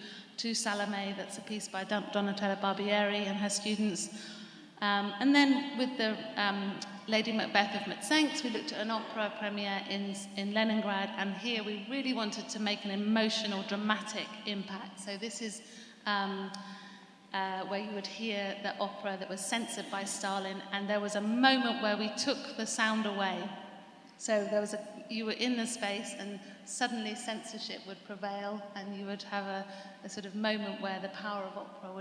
Salome. That's a piece by Donatella Barbieri and her students. And then with the Lady Macbeth of Metzenks, we looked at an opera premiere in Leningrad, and here we really wanted to make an emotional, dramatic impact. So this is where you would hear the opera that was censored by Stalin, and there was a moment where we took the sound away. So there was you were in the space, and suddenly censorship would prevail, and you would have a sort of moment where the power of opera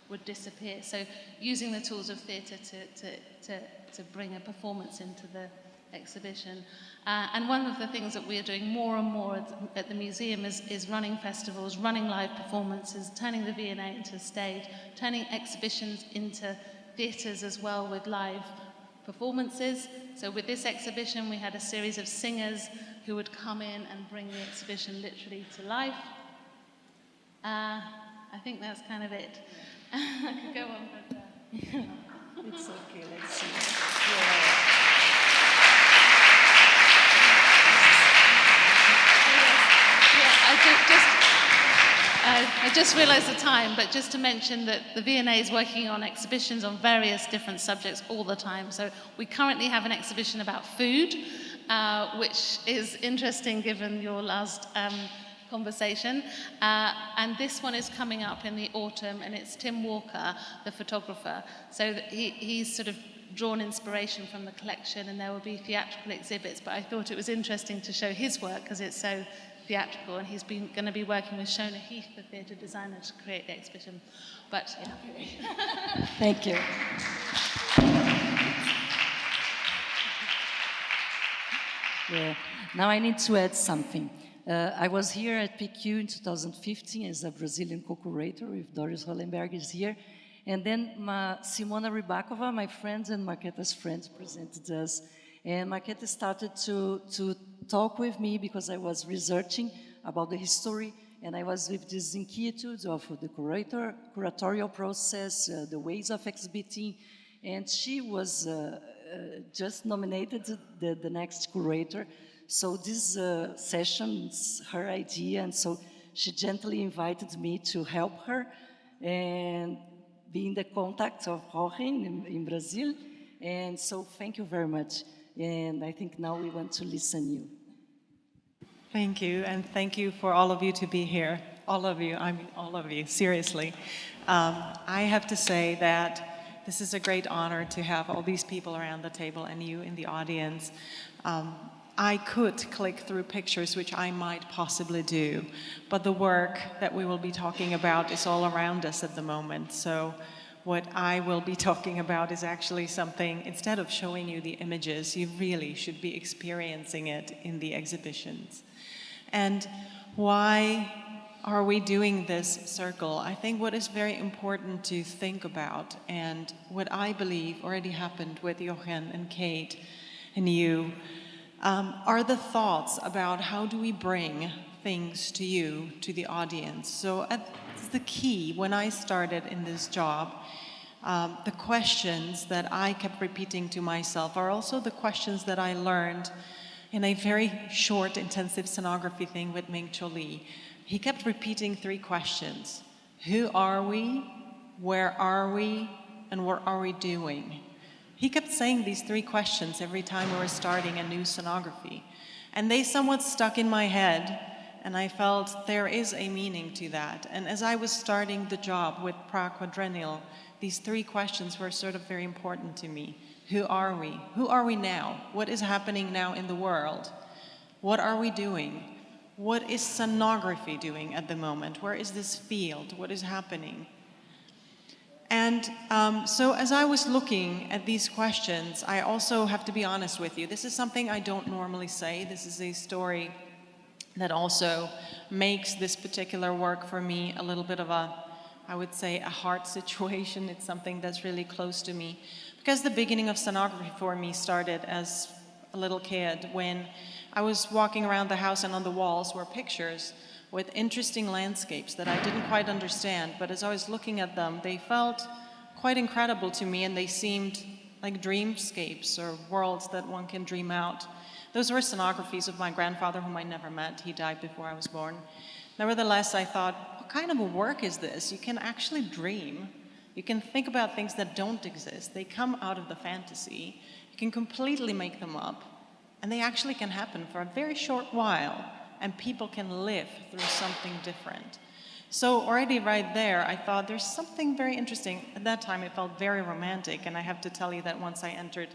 would disappear. So using the tools of theatre to bring a performance into the exhibition. And one of the things that we are doing more and more at the museum is running festivals, running live performances, turning the V&A into a stage, turning exhibitions into theatres as well with live performances. So with this exhibition, we had a series of singers who would come in and bring the exhibition literally to life. I think that's kind of it. I could go on, but... It's okay, let's see. I I've just realised the time, but just to mention that the V&A is working on exhibitions on various different subjects all the time. So we currently have an exhibition about food, which is interesting given your last conversation. And this one is coming up in the autumn, and it's Tim Walker, the photographer. So he's sort of drawn inspiration from the collection, and there will be theatrical exhibits, but I thought it was interesting to show his work because it's so theatrical, and he's going to be working with Shona Heath, the theatre designer, to create the exhibition. But yeah. Thank you. Yeah. Now I need to add something. I was here at PQ in 2015 as a Brazilian co-curator with Doris Hollenberg is here. And then Simona Rybakova, my friend and Markéta's friend, presented us. And Markéta started to talk with me because I was researching about the history, and I was with these inquietudes of the curatorial process, the ways of exhibiting, and she was just nominated the next curator. So this session is her idea, and so she gently invited me to help her and be in the contact of Jochen in Brazil. And so thank you very much. And I think now we want to listen you. Thank you, and thank you for all of you to be here. All of you, I mean all of you, seriously. I have to say that this is a great honor to have all these people around the table and you in the audience. I could click through pictures, which I might possibly do, but the work that we will be talking about is all around us at the moment. So what I will be talking about is actually something, instead of showing you the images, you really should be experiencing it in the exhibitions. And why are we doing this circle? I think what is very important to think about, and what I believe already happened with Jochen and Kate and you, are the thoughts about how do we bring things to you, to the audience. So that's the key. When I started in this job, the questions that I kept repeating to myself are also the questions that I learned in a very short intensive scenography thing with Ming Cho Lee. He kept repeating 3 questions. Who are we? Where are we? And what are we doing? He kept saying these 3 questions every time we were starting a new scenography. And they somewhat stuck in my head, and I felt there is a meaning to that. And as I was starting the job with Prague Quadrennial, these 3 questions were sort of very important to me. Who are we? Who are we now? What is happening now in the world? What are we doing? What is scenography doing at the moment? Where is this field? What is happening? And so as I was looking at these questions, I also have to be honest with you. This is something I don't normally say. This is a story that also makes this particular work for me a little bit of a, I would say, a hard situation. It's something that's really close to me. Because the beginning of scenography for me started as a little kid when I was walking around the house, and on the walls were pictures with interesting landscapes that I didn't quite understand, but as I was looking at them, they felt quite incredible to me, and they seemed like dreamscapes or worlds that one can dream out. Those were scenographies of my grandfather, whom I never met. He died before I was born. Nevertheless, I thought, what kind of a work is this? You can actually dream. You can think about things that don't exist. They come out of the fantasy. You can completely make them up, and they actually can happen for a very short while, and people can live through something different. So already right there, I thought there's something very interesting. At that time, it felt very romantic, and I have to tell you that once I entered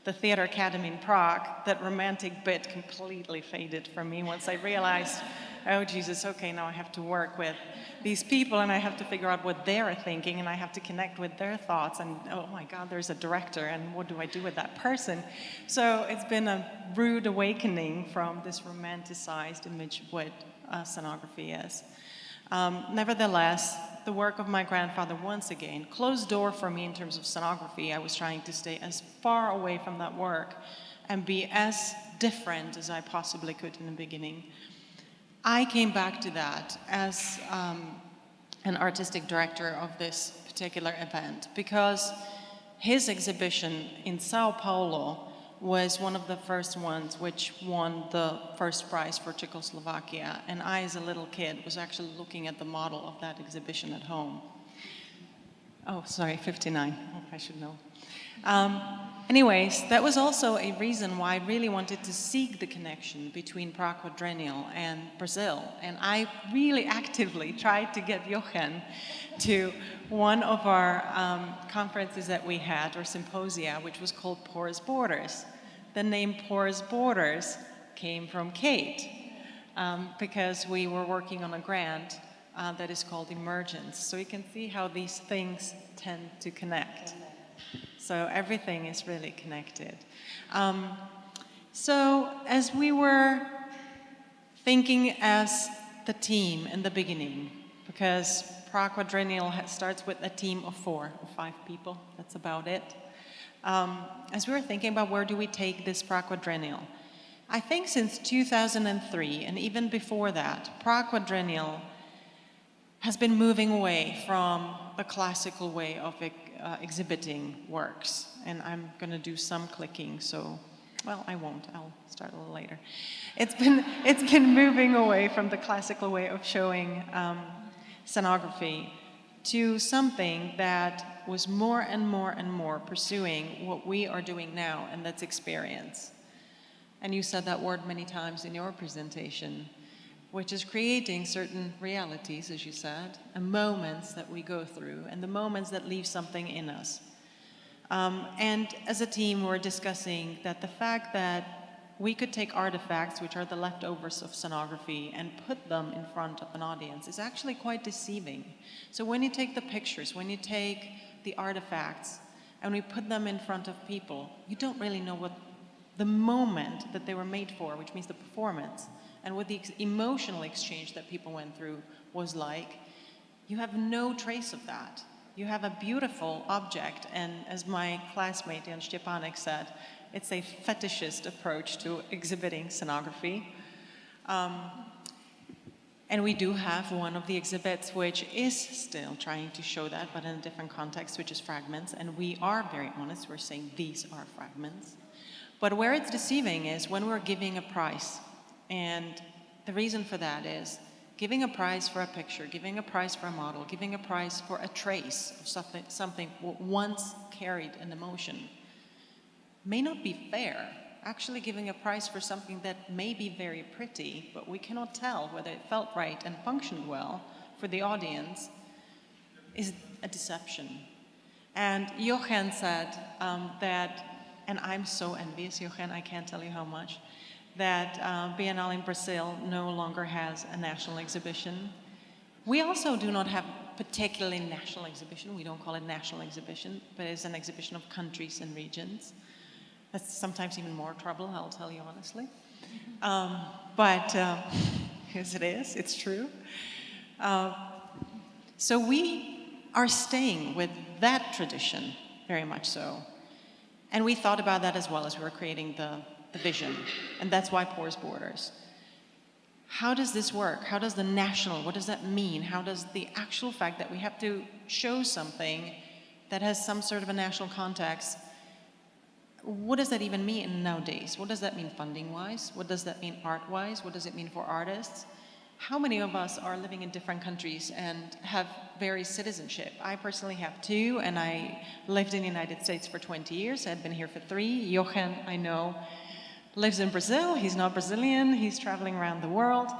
the Theatre Academy in Prague, that romantic bit completely faded from me once I realized, oh Jesus, okay, now I have to work with these people, and I have to figure out what they're thinking, and I have to connect with their thoughts, and oh my God, there's a director, and what do I do with that person? So it's been a rude awakening from this romanticized image of what scenography is. Nevertheless, the work of my grandfather, once again, closed door for me in terms of scenography. I was trying to stay as far away from that work and be as different as I possibly could in the beginning. I came back to that as an artistic director of this particular event because his exhibition in São Paulo was one of the first ones which won the first prize for Czechoslovakia. And I, as a little kid, was actually looking at the model of that exhibition at home. Oh, sorry, 59. Oh, I should know. Anyways, that was also a reason why I really wanted to seek the connection between Prague Quadrennial and Brazil. And I really actively tried to get Jochen to one of our conferences that we had, or symposia, which was called Porous Borders. The name Porous Borders came from Kate, because we were working on a grant that is called Emergence. So you can see how these things tend to connect. So everything is really connected. So as we were thinking as the team in the beginning, because Prague Quadrennial starts with a team of 4 or 5 people, that's about it. As we were thinking about where do we take this Prague Quadrennial, I think since 2003, and even before that, Prague Quadrennial has been moving away from the classical way of exhibiting works. And I'm going to do some clicking, so, well, I won't. I'll start a little later. It's been moving away from the classical way of showing scenography to something that was more and more and more pursuing what we are doing now, and that's experience. And you said that word many times in your presentation, which is creating certain realities, as you said, and moments that we go through, and the moments that leave something in us. And as a team, we're discussing that the fact that we could take artifacts, which are the leftovers of scenography, and put them in front of an audience is actually quite deceiving. So when you take the pictures, when you take the artifacts, and we put them in front of people, you don't really know what the moment that they were made for, which means the performance, and what the emotional exchange that people went through was like. You have no trace of that. You have a beautiful object, and as my classmate Jan Stepanek said, it's a fetishist approach to exhibiting scenography. And we do have one of the exhibits which is still trying to show that, but in a different context, which is fragments. And we are very honest, we're saying these are fragments. But where it's deceiving is when we're giving a prize. And the reason for that is giving a prize for a picture, giving a prize for a model, giving a prize for a trace of something once carried an emotion may not be fair. Actually giving a prize for something that may be very pretty, but we cannot tell whether it felt right and functioned well for the audience, is a deception. And Jochen said that, and I'm so envious, Jochen, I can't tell you how much, that Bienal in Brazil no longer has a national exhibition. We also do not have particularly national exhibition. We don't call it national exhibition, but it's an exhibition of countries and regions. That's sometimes even more trouble, I'll tell you honestly. But yes, it is, it's true. So we are staying with that tradition, very much so. And we thought about that as well as we were creating the vision, and that's why Porous Borders. How does this work? How does the national, what does that mean? How does the actual fact that we have to show something that has some sort of a national context, what does that even mean nowadays? What does that mean funding-wise? What does that mean art-wise? What does it mean for artists? How many of us are living in different countries and have various citizenship? I personally have 2, and I lived in the United States for 20 years. I've been here for 3. Jochen, I know, lives in Brazil. He's not Brazilian. He's traveling around the world.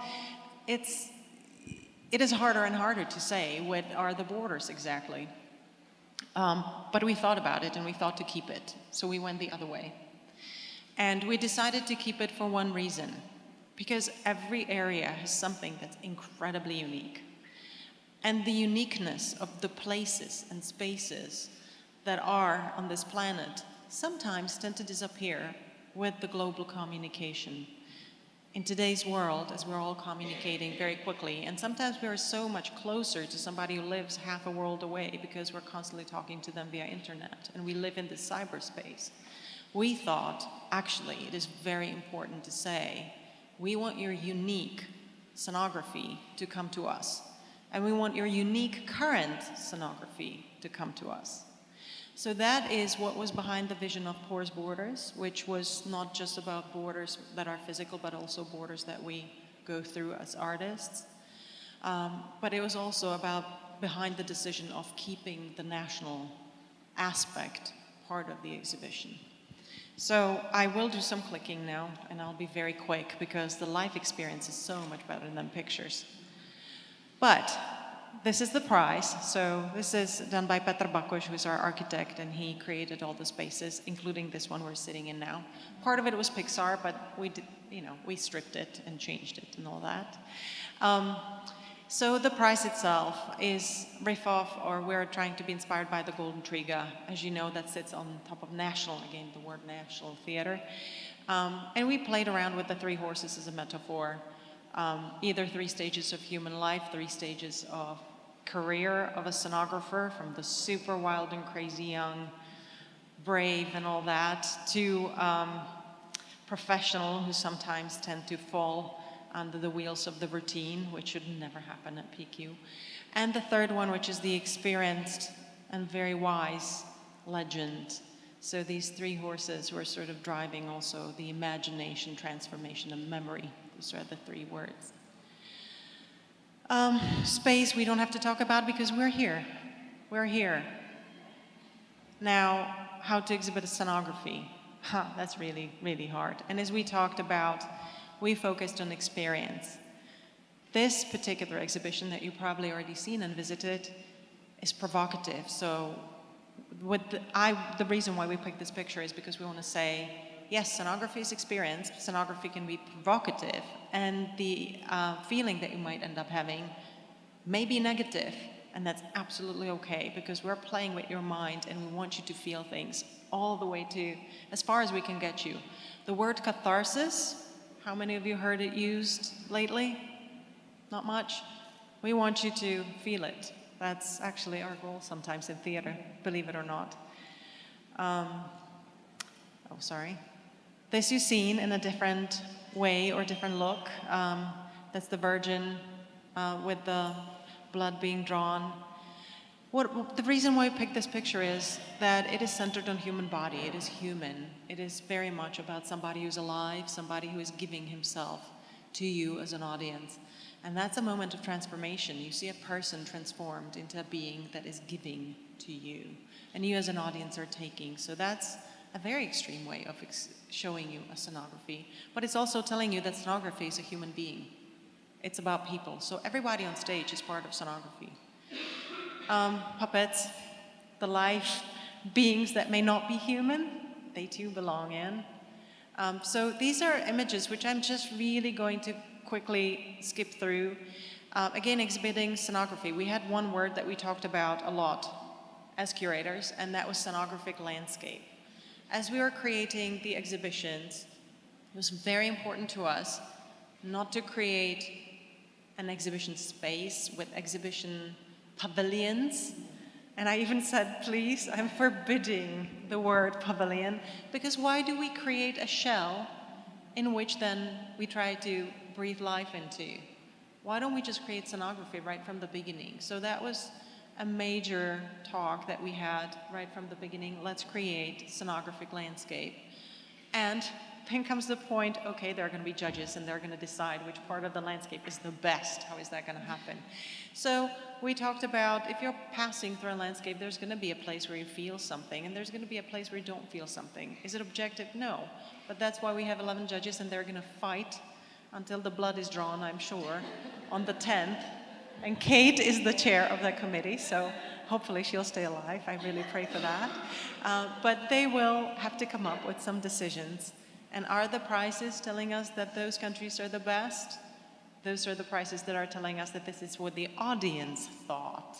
It is harder and harder to say what are the borders exactly. But we thought about it, and we thought to keep it. So we went the other way. And we decided to keep it for one reason, because every area has something that's incredibly unique. And the uniqueness of the places and spaces that are on this planet sometimes tend to disappear with the global communication. In today's world, as we're all communicating very quickly, and sometimes we are so much closer to somebody who lives half a world away because we're constantly talking to them via internet, and we live in this cyberspace. We thought, actually, it is very important to say, we want your unique scenography to come to us, and we want your unique current scenography to come to us. So that is what was behind the vision of Porous Borders, which was not just about borders that are physical, but also borders that we go through as artists. But it was also about behind the decision of keeping the national aspect part of the exhibition. So I will do some clicking now, and I'll be very quick because the life experience is so much better than pictures. But this is the prize. So this is done by Petr Bakoš, who's our architect, and he created all the spaces, including this one we're sitting in now. Part of it was Pixar, but we did, we stripped it and changed it and all that. So the prize itself is riff off, or we're trying to be inspired by the Golden Triga. As you know, that sits on top of National, again, the word National Theater. And we played around with the three horses as a metaphor. Either 3 stages of human life, 3 stages of career of a scenographer, from the super wild and crazy young, brave and all that, to professional who sometimes tend to fall under the wheels of the routine, which should never happen at PQ. And the third one, which is the experienced and very wise legend. So these 3 horses were sort of driving also the imagination, transformation, and memory. Those are the 3 words. Space we don't have to talk about because we're here. We're here. Now, how to exhibit a scenography? That's really, really hard. And as we talked about, we focused on experience. This particular exhibition that you've probably already seen and visited is provocative. So the reason why we picked this picture is because we want to say, yes, scenography is experience, scenography can be provocative, and the feeling that you might end up having may be negative, and that's absolutely okay, because we're playing with your mind and we want you to feel things all the way to as far as we can get you. The word catharsis, how many of you heard it used lately? Not much? We want you to feel it. That's actually our goal sometimes in theater, believe it or not. This you've seen in a different way or different look. That's the Virgin with the blood being drawn. The reason why I picked this picture is that it is centered on human body. It is human. It is very much about somebody who's alive, somebody who is giving himself to you as an audience. And that's a moment of transformation. You see a person transformed into a being that is giving to you. And you as an audience are taking. So that's a very extreme way of showing you a scenography. But it's also telling you that scenography is a human being. It's about people. So everybody on stage is part of scenography. Puppets, the life beings that may not be human, they too belong in. So these are images which I'm just really going to quickly skip through. Again, exhibiting scenography. We had one word that we talked about a lot as curators, and that was scenographic landscape. As we were creating the exhibitions, it was very important to us not to create an exhibition space with exhibition pavilions. And I even said, please, I'm forbidding the word pavilion, because why do we create a shell in which then we try to breathe life into? Why don't we just create scenography right from the beginning? So that was a major talk that we had right from the beginning. Let's create scenographic landscape. And then comes the point, okay, there are going to be judges and they're going to decide which part of the landscape is the best. How is that going to happen? So we talked about if you're passing through a landscape, there's going to be a place where you feel something and there's going to be a place where you don't feel something. Is it objective? No. But that's why we have 11 judges and they're going to fight until the blood is drawn, I'm sure, on the 10th. And Kate is the chair of that committee, so hopefully she'll stay alive. I really pray for that. But they will have to come up with some decisions. And are the prizes telling us that those countries are the best? Those are the prizes that are telling us that this is what the audience thought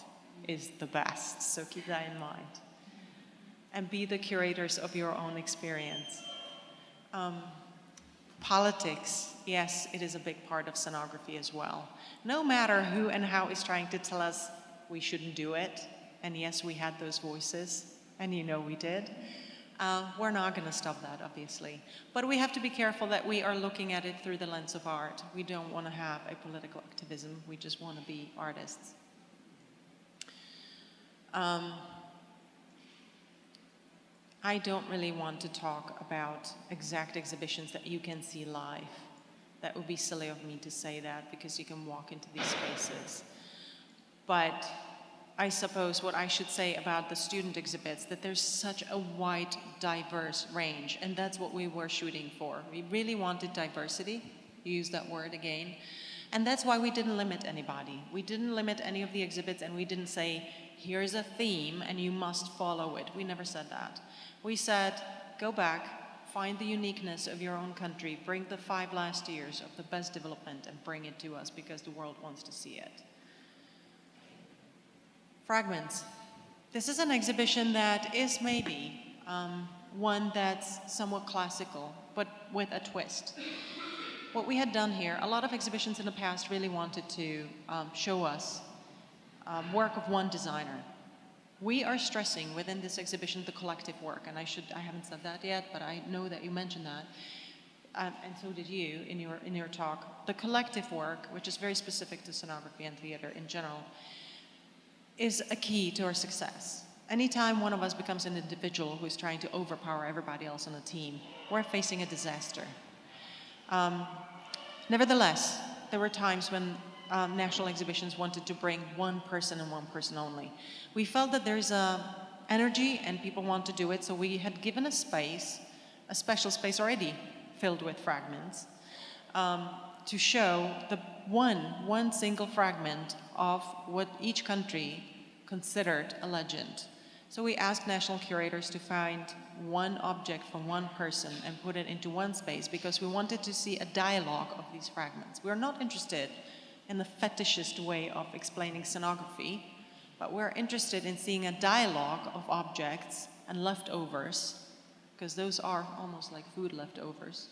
is the best. So keep that in mind. And be the curators of your own experience. Politics, yes, it is a big part of scenography as well. No matter who and how is trying to tell us we shouldn't do it, and yes, we had those voices, and you know we did, we're not going to stop that, obviously. But we have to be careful that we are looking at it through the lens of art. We don't want to have a political activism. We just want to be artists. I don't really want to talk about exact exhibitions that you can see live. That would be silly of me to say that, because you can walk into these spaces. But I suppose what I should say about the student exhibits, that there's such a wide, diverse range, and that's what we were shooting for. We really wanted diversity, you use that word again, and that's why we didn't limit anybody. We didn't limit any of the exhibits, and we didn't say, here's a theme and you must follow it. We never said that. We said, go back, find the uniqueness of your own country, bring the 5 last years of the best development and bring it to us, because the world wants to see it. Fragments. This is an exhibition that is maybe one that's somewhat classical, but with a twist. What we had done here, a lot of exhibitions in the past really wanted to show us work of one designer. We are stressing within this exhibition the collective work, and I haven't said that yet, but I know that you mentioned that, and so did you in your talk. The collective work, which is very specific to scenography and theater in general, is a key to our success. Anytime one of us becomes an individual who's trying to overpower everybody else on the team, we're facing a disaster. Nevertheless, there were times when national exhibitions wanted to bring one person and one person only. We felt that there's energy and people want to do it, so we had given a space, a special space already filled with fragments, to show the one single fragment of what each country considered a legend. So we asked national curators to find one object from one person and put it into one space, because we wanted to see a dialogue of these fragments. We're not interested in the fetishist way of explaining scenography, but we're interested in seeing a dialogue of objects and leftovers, because those are almost like food leftovers,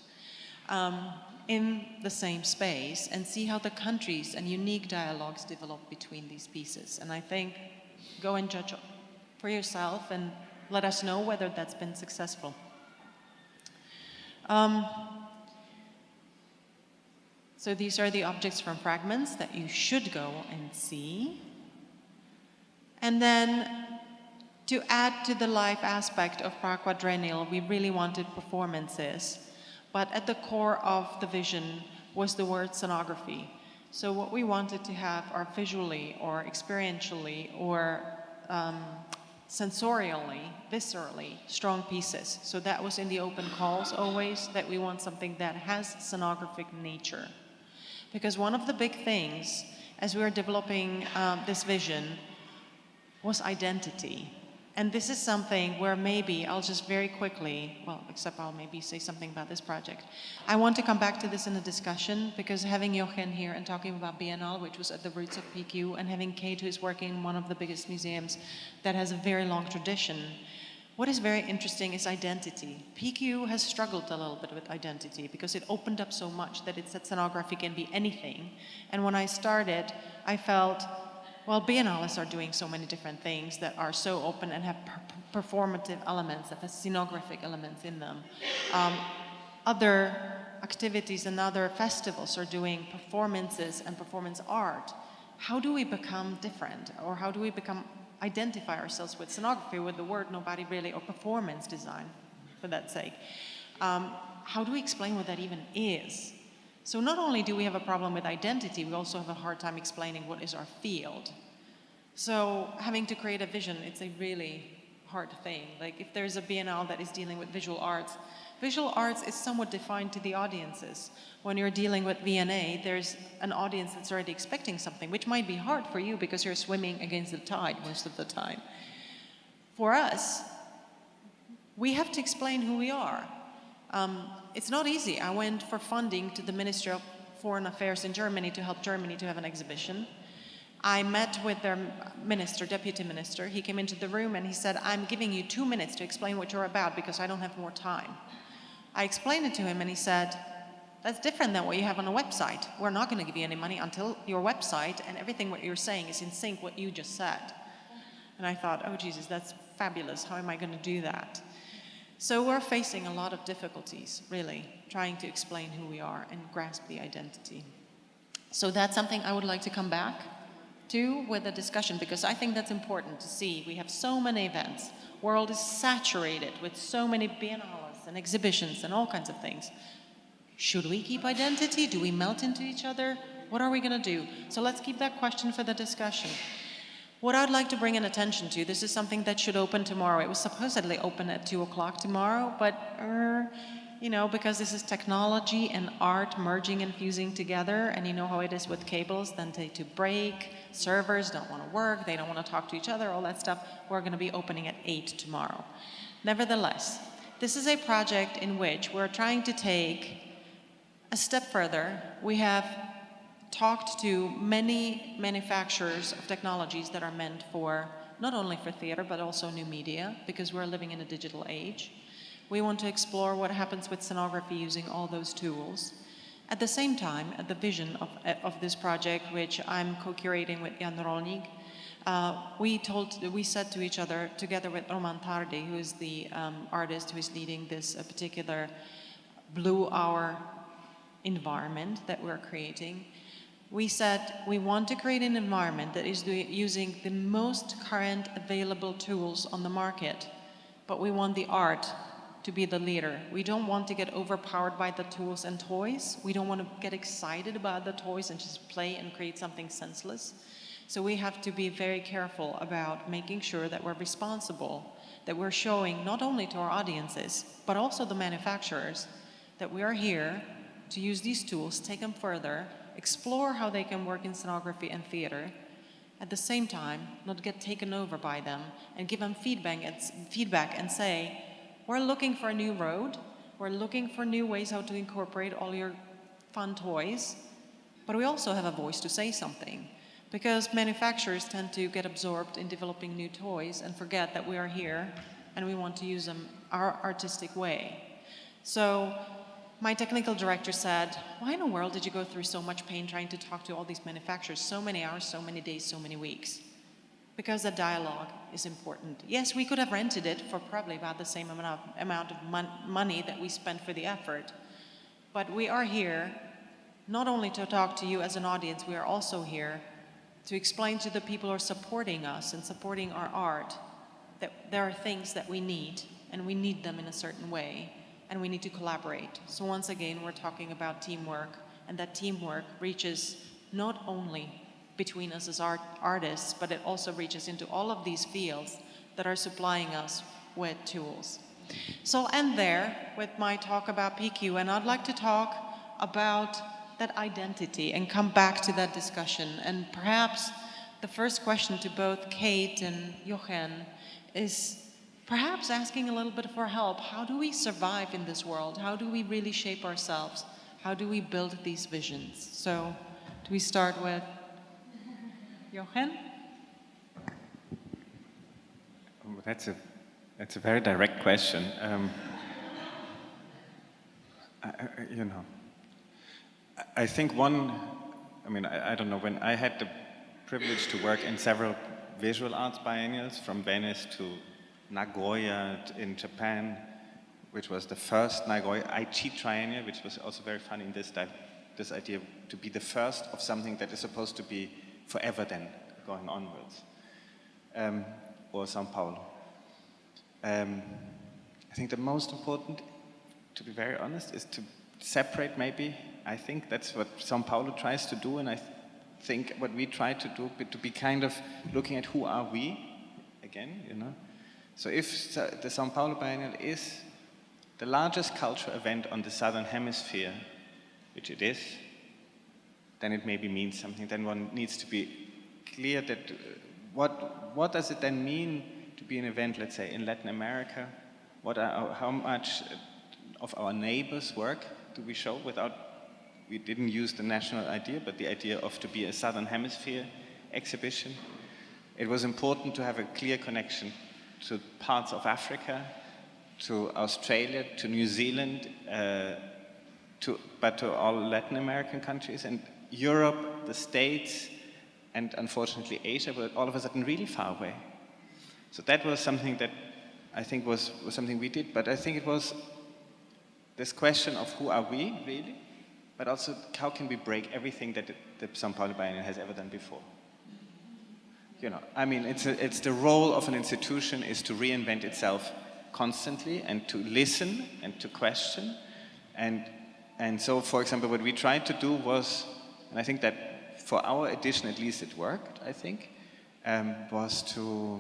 in the same space, and see how the countries and unique dialogues develop between these pieces. And I think, go and judge for yourself and let us know whether that's been successful. So these are the objects from fragments that you should go and see. And then, to add to the live aspect of Prague Quadrennial, we really wanted performances. But at the core of the vision was the word scenography. So what we wanted to have are visually or experientially or sensorially, viscerally strong pieces. So that was in the open calls always, that we want something that has scenographic nature. Because one of the big things as we were developing this vision was identity. And this is something where maybe I'll just very quickly, well, except I'll maybe say something about this project. I want to come back to this in a discussion, because having Jochen here and talking about Bienal, which was at the roots of PQ, and having Kate, who's working in one of the biggest museums that has a very long tradition, what is very interesting is identity. PQ has struggled a little bit with identity because it opened up so much that it said scenography can be anything. And when I started, I felt, well, biennales are doing so many different things that are so open and have performative elements, that have scenographic elements in them. Other activities and other festivals are doing performances and performance art. How do we become different? Or how do we identify ourselves with scenography, with the word nobody really, or performance design, for that sake? How do we explain what that even is? So not only do we have a problem with identity, we also have a hard time explaining what is our field. So having to create a vision, it's a really hard thing. Like if there's a biennale that is dealing with visual arts is somewhat defined to the audiences. When you're dealing with V&A, there's an audience that's already expecting something, which might be hard for you because you're swimming against the tide most of the time. For us, we have to explain who we are. It's not easy. I went for funding to the Ministry of Foreign Affairs in Germany to help Germany to have an exhibition. I met with their minister, deputy minister. He came into the room and he said, I'm giving you 2 minutes to explain what you're about because I don't have more time. I explained it to him and he said, that's different than what you have on a website. We're not going to give you any money until your website and everything what you're saying is in sync with what you just said. And I thought, oh Jesus, that's fabulous. How am I going to do that? So we're facing a lot of difficulties, really, trying to explain who we are and grasp the identity. So that's something I would like to come back too with the discussion, because I think that's important to see. We have so many events. World is saturated with so many biennales and exhibitions and all kinds of things. Should we keep identity? Do we melt into each other? What are we going to do? So let's keep that question for the discussion. What I'd like to bring an attention to, this is something that should open tomorrow. It was supposedly open at 2 o'clock tomorrow, but you know, because this is technology and art merging and fusing together, and you know how it is with cables, then they to break, servers don't want to work, they don't want to talk to each other, all that stuff. We're going to be opening at 8 tomorrow. Nevertheless, this is a project in which we're trying to take a step further. We have talked to many manufacturers of technologies that are meant for, not only for theater, but also new media, because we're living in a digital age. We want to explore what happens with scenography using all those tools. At the same time, the vision of this project, which I'm co-curating with Jan Rolnik, we said to each other, together with Roman Tardi, who is the artist who is leading this particular Blue Hour environment that we're creating, we said we want to create an environment that is using the most current available tools on the market, but we want the art to be the leader. We don't want to get overpowered by the tools and toys. We don't want to get excited about the toys and just play and create something senseless. So we have to be very careful about making sure that we're responsible, that we're showing not only to our audiences, but also the manufacturers, that we are here to use these tools, take them further, explore how they can work in scenography and theater, at the same time, not get taken over by them, and give them feedback and say, we're looking for a new road, we're looking for new ways how to incorporate all your fun toys, but we also have a voice to say something, because manufacturers tend to get absorbed in developing new toys and forget that we are here and we want to use them our artistic way. So my technical director said, why in the world did you go through so much pain trying to talk to all these manufacturers, so many hours, so many days, so many weeks? Because the dialogue is important. Yes, we could have rented it for probably about the same amount of money that we spent for the effort, but we are here not only to talk to you as an audience, we are also here to explain to the people who are supporting us and supporting our art that there are things that we need, and we need them in a certain way, and we need to collaborate. So once again, we're talking about teamwork, and that teamwork reaches not only between us as artists, but it also reaches into all of these fields that are supplying us with tools. So I'll end there with my talk about PQ, and I'd like to talk about that identity and come back to that discussion. And perhaps the first question to both Kate and Jochen is perhaps asking a little bit for help. How do we survive in this world? How do we really shape ourselves? How do we build these visions? So do we start with Jochen? That's a very direct question. I think I don't know, when I had the privilege to work in several visual arts biennials, from Venice to Nagoya in Japan, which was the first Nagoya Aichi Triennial, which was also very fun in this idea to be the first of something that is supposed to be forever then going onwards, or São Paulo. I think the most important, to be very honest, is to separate maybe. I think that's what São Paulo tries to do, and I think what we try to do, to be kind of looking at who are we, again, So if the São Paulo Biennial is the largest cultural event on the Southern Hemisphere, which it is, then it maybe means something. Then one needs to be clear that what does it then mean to be an event, let's say, in Latin America? How much of our neighbors' work do we show we didn't use the national idea, but the idea of to be a Southern Hemisphere exhibition. It was important to have a clear connection to parts of Africa, to Australia, to New Zealand, but to all Latin American countries, and Europe, the States, and unfortunately Asia were all of a sudden really far away. So that was something that I think was something we did, but I think it was this question of who are we, really, but also how can we break everything that the São Paulo Biennial has ever done before. you know, I mean, it's the role of an institution is to reinvent itself constantly and to listen and to question. And so, for example, what we tried to do was, and I think that for our edition at least it worked, I think, was to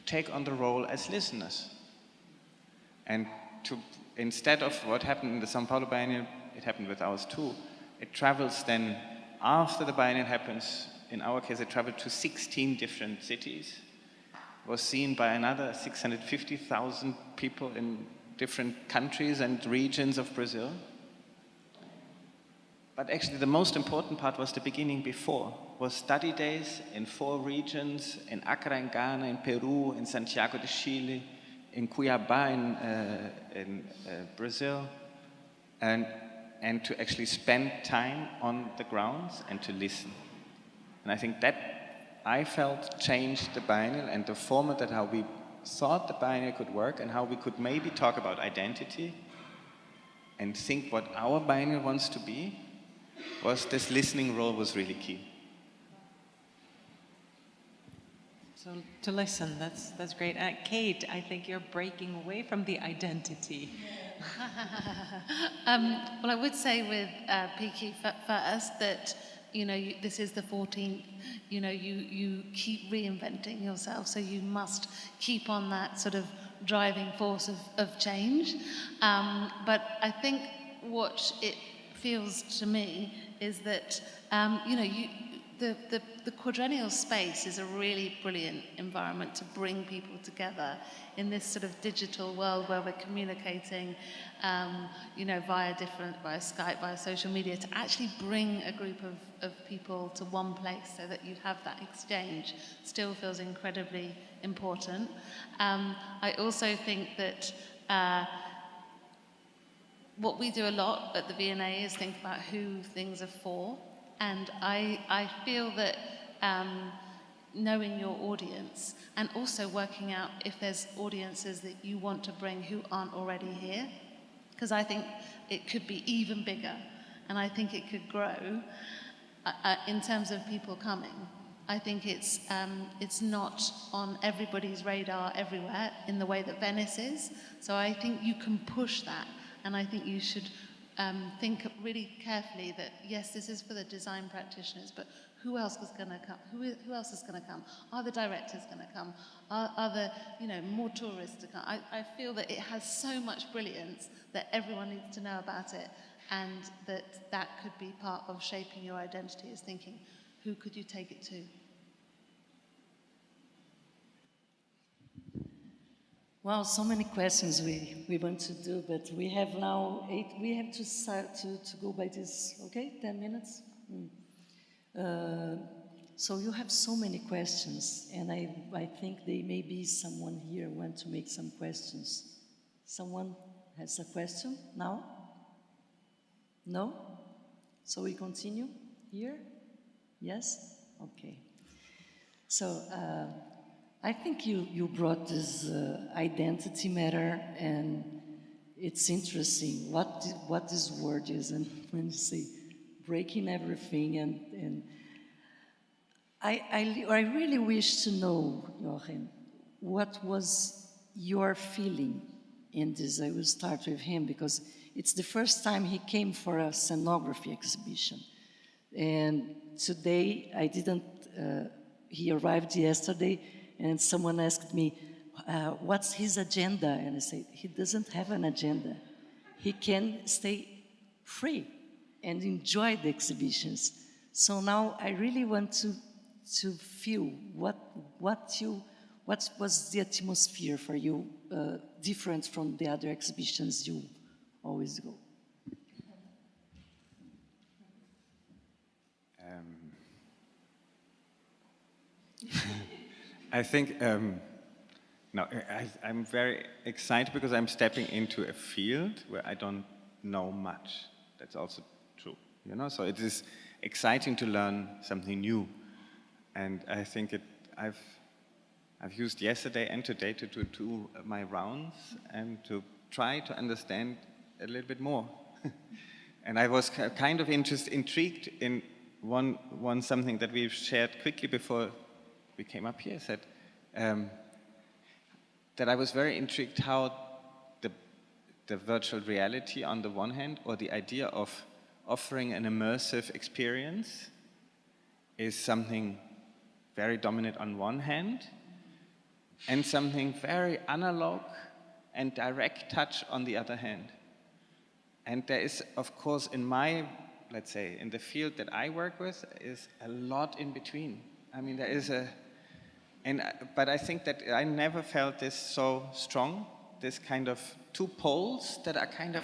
take on the role as listeners. And to, instead of what happened in the São Paulo Biennial, it happened with ours too. It travels then, after the Biennial happens, in our case it traveled to 16 different cities, was seen by another 650,000 people in different countries and regions of Brazil. But actually the most important part was the beginning before, was study days in 4 regions, in Accra in Ghana, in Peru, in Santiago de Chile, in Cuiabá in Brazil, and to actually spend time on the grounds and to listen. And I think that, I felt, changed the Biennial and the format that how we thought the Biennial could work and how we could maybe talk about identity and think what our Biennial wants to be, was this listening role was really key. So to listen, that's great. Kate, I think you're breaking away from the identity. Well, I would say with PQ first that, you know, this is the 14th, you know, you keep reinventing yourself, so you must keep on that sort of driving force of change. But I think what it feels to me is that, you know, the quadrennial space is a really brilliant environment to bring people together in this sort of digital world where we're communicating, you know, via Skype, via social media, to actually bring a group of people to one place so that you have that exchange still feels incredibly important. I also think that what we do a lot at the V&A is think about who things are for. And I feel that knowing your audience and also working out if there's audiences that you want to bring who aren't already here, because I think it could be even bigger and I think it could grow in terms of people coming. I think it's not on everybody's radar everywhere in the way that Venice is. So I think you can push that, and I think you should think really carefully that, yes, this is for the design practitioners, but who else is going to come? Who else is going to come? Are the directors going to come? Are the, you know, more tourists to come? I feel that it has so much brilliance that everyone needs to know about it, and that could be part of shaping your identity, is thinking, who could you take it to? Well, so many questions we want to do, but we have now 8. We have to start to go by this, okay? 10 minutes? So you have so many questions, and I think there may be someone here want to make some questions. Someone has a question now? No? So we continue here? Yes? Okay. So, I think you brought this identity matter, and it's interesting what this word is, and when you say breaking everything, and I really wish to know, Jochen, what was your feeling in this? I will start with him because it's the first time he came for a scenography exhibition, and today I didn't. He arrived yesterday. And someone asked me, what's his agenda? And I said, he doesn't have an agenda. He can stay free and enjoy the exhibitions. So now I really want to feel what was the atmosphere for you, different from the other exhibitions you always go. I think, I'm very excited because I'm stepping into a field where I don't know much. That's also true, you know? So it is exciting to learn something new. And I think I've used yesterday and today to do my rounds and to try to understand a little bit more. And I was kind of intrigued in one something that we've shared quickly before we came up here, said that I was very intrigued how the virtual reality on the one hand, or the idea of offering an immersive experience is something very dominant on one hand, and something very analog and direct touch on the other hand. And there is, of course, in my, let's say, in the field that I work with, is a lot in between. I mean, there is but I think that I never felt this so strong, this kind of two poles that are kind of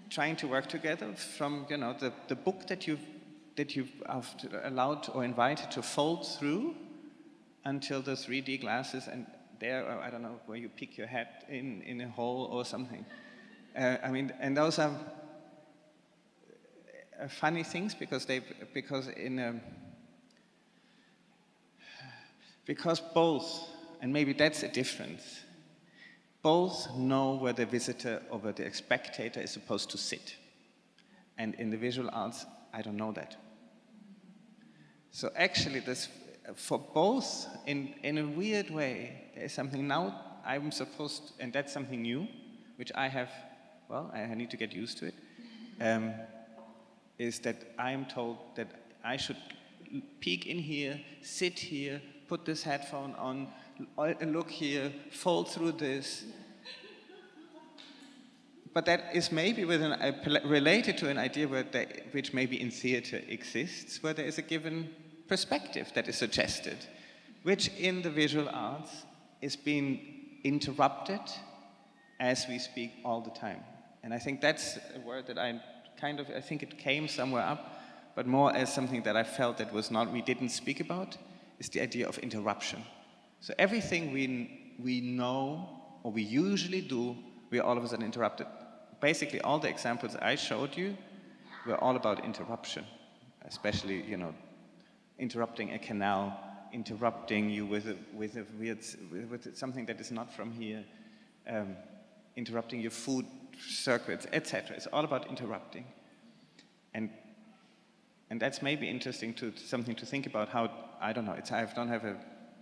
trying to work together, from, you know, the book that you've allowed or invited to fold through until the 3D glasses, and there, I don't know, where you pick your head in a hole or something. I mean, and those are funny things because both, and maybe that's a difference, both know where the visitor or where the spectator is supposed to sit. And in the visual arts, I don't know that. So actually, this, for both, in a weird way, there is something now I'm supposed, and that's something new, which I have, well, I need to get used to it, is that I'm told that I should peek in here, sit here, put this headphone on, look here, fold through this. But that is maybe related to an idea which maybe in theater exists, where there is a given perspective that is suggested, which in the visual arts is being interrupted as we speak all the time. And I think that's a word that I think it came somewhere up, but more as something that I felt that was not, we didn't speak about, is the idea of interruption. So everything we know, or we usually do, we are all of a sudden interrupted. Basically, all the examples I showed you were all about interruption, especially, you know, interrupting a canal, interrupting you with something that is not from here, interrupting your food circuits, etc. It's all about interrupting, and that's maybe interesting something to think about. How, I don't know.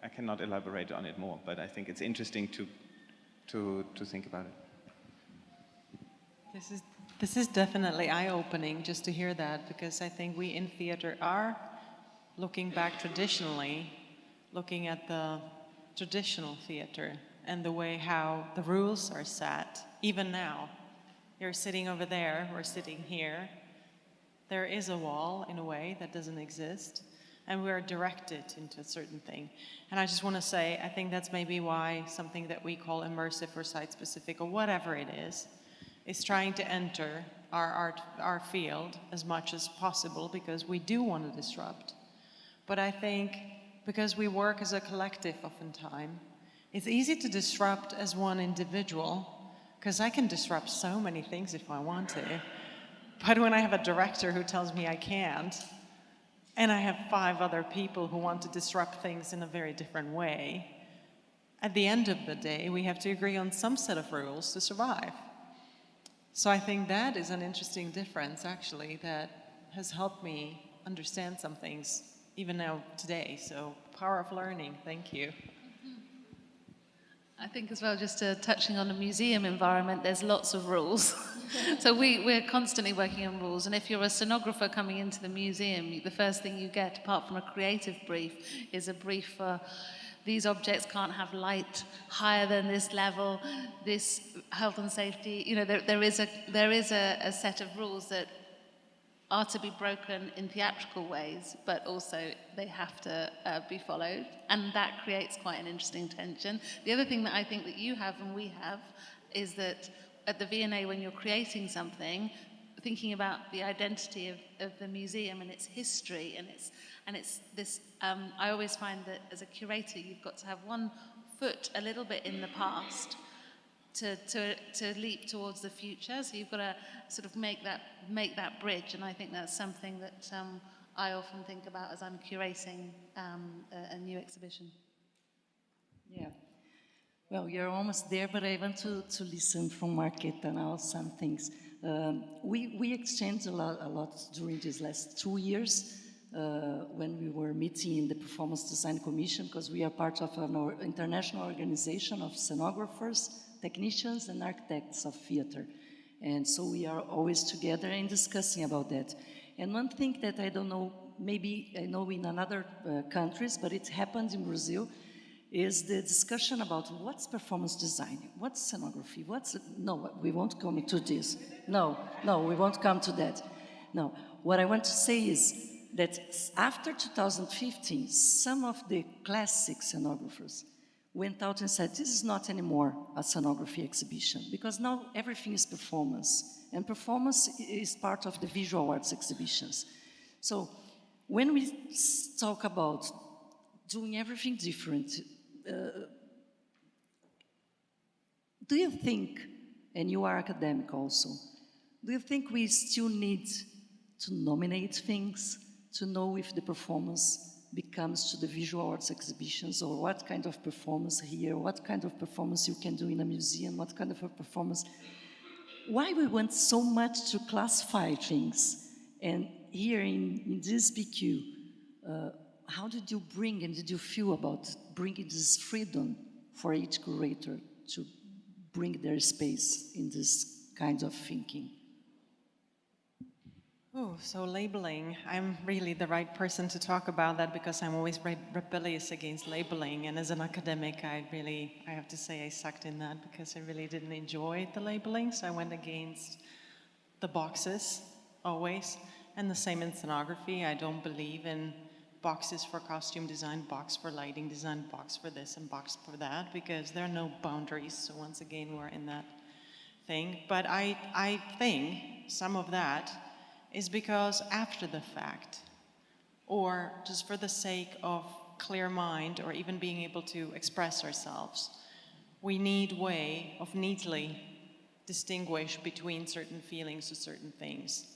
I cannot elaborate on it more, but I think it's interesting to think about it. This is definitely eye-opening just to hear that, because I think we in theater are looking back traditionally, looking at the traditional theater and the way how the rules are set, even now. You're sitting over there, we're sitting here. There is a wall, in a way, that doesn't exist, and we're directed into a certain thing. And I just want to say, I think that's maybe why something that we call immersive or site-specific, or whatever it is trying to enter our field as much as possible, because we do want to disrupt. But I think because we work as a collective oftentimes, it's easy to disrupt as one individual, because I can disrupt so many things if I want to. But when I have a director who tells me I can't, and I have 5 other people who want to disrupt things in a very different way, at the end of the day, we have to agree on some set of rules to survive. So I think that is an interesting difference, actually, that has helped me understand some things, even now today. So, power of learning, thank you. I think as well, just touching on the museum environment, there's lots of rules. So we're constantly working on rules, and if you're a scenographer coming into the museum, the first thing you get, apart from a creative brief, is a brief for these objects can't have light higher than this level, this health and safety. You know, there is a set of rules that are to be broken in theatrical ways, but also they have to be followed, and that creates quite an interesting tension. The other thing that I think that you have and we have is that at the V&A, when you're creating something, thinking about the identity of the museum and its history, and it's this, I always find that as a curator, you've got to have one foot a little bit in the past to leap towards the future. So you've got to sort of make that bridge, and I think that's something that I often think about as I'm curating a new exhibition. Yeah. Well, you're almost there, but I want to listen from Markéta now some things. We exchanged a lot during these last 2 years. when we were meeting in the Performance Design Commission, because we are part of an international organization of scenographers, technicians, and architects of theater. And so we are always together and discussing about that. And one thing that I don't know, maybe I know in other countries, but it happened in Brazil, is the discussion about what's performance design, what's scenography, no, we won't come to this. No, we won't come to that. No, what I want to say is that after 2015, some of the classic scenographers went out and said, this is not anymore a scenography exhibition, because now everything is performance, and performance is part of the visual arts exhibitions. So when we talk about doing everything different, do you think, and you are academic also, do you think we still need to nominate things to know if the performance becomes to the visual arts exhibitions, or what kind of performance here, what kind of performance you can do in a museum, what kind of a performance? Why we want so much to classify things? And here in this PQ, how did you bring and did you feel about bringing this freedom for each curator to bring their space in this kind of thinking? Oh, so labeling. I'm really the right person to talk about that because I'm always rebellious against labeling. And as an academic, I have to say I sucked in that because I really didn't enjoy the labeling. So I went against the boxes always. And the same in scenography. I don't believe in boxes for costume design, box for lighting design, box for this and box for that, because there are no boundaries. So once again, we're in that thing. But I think some of that is because after the fact, or just for the sake of clear mind, or even being able to express ourselves, we need way of neatly distinguish between certain feelings or certain things.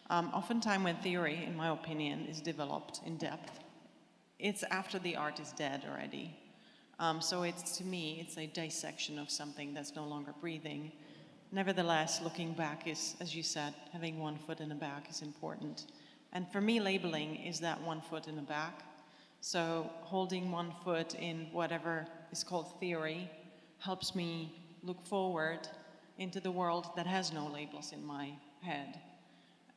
Oftentimes when theory, in my opinion, is developed in depth, it's after the art is dead already. So it's, to me, it's a dissection of something that's no longer breathing. Nevertheless, looking back is, as you said, having one foot in the back is important. And for me, labeling is that one foot in the back. So holding one foot in whatever is called theory helps me look forward into the world that has no labels in my head.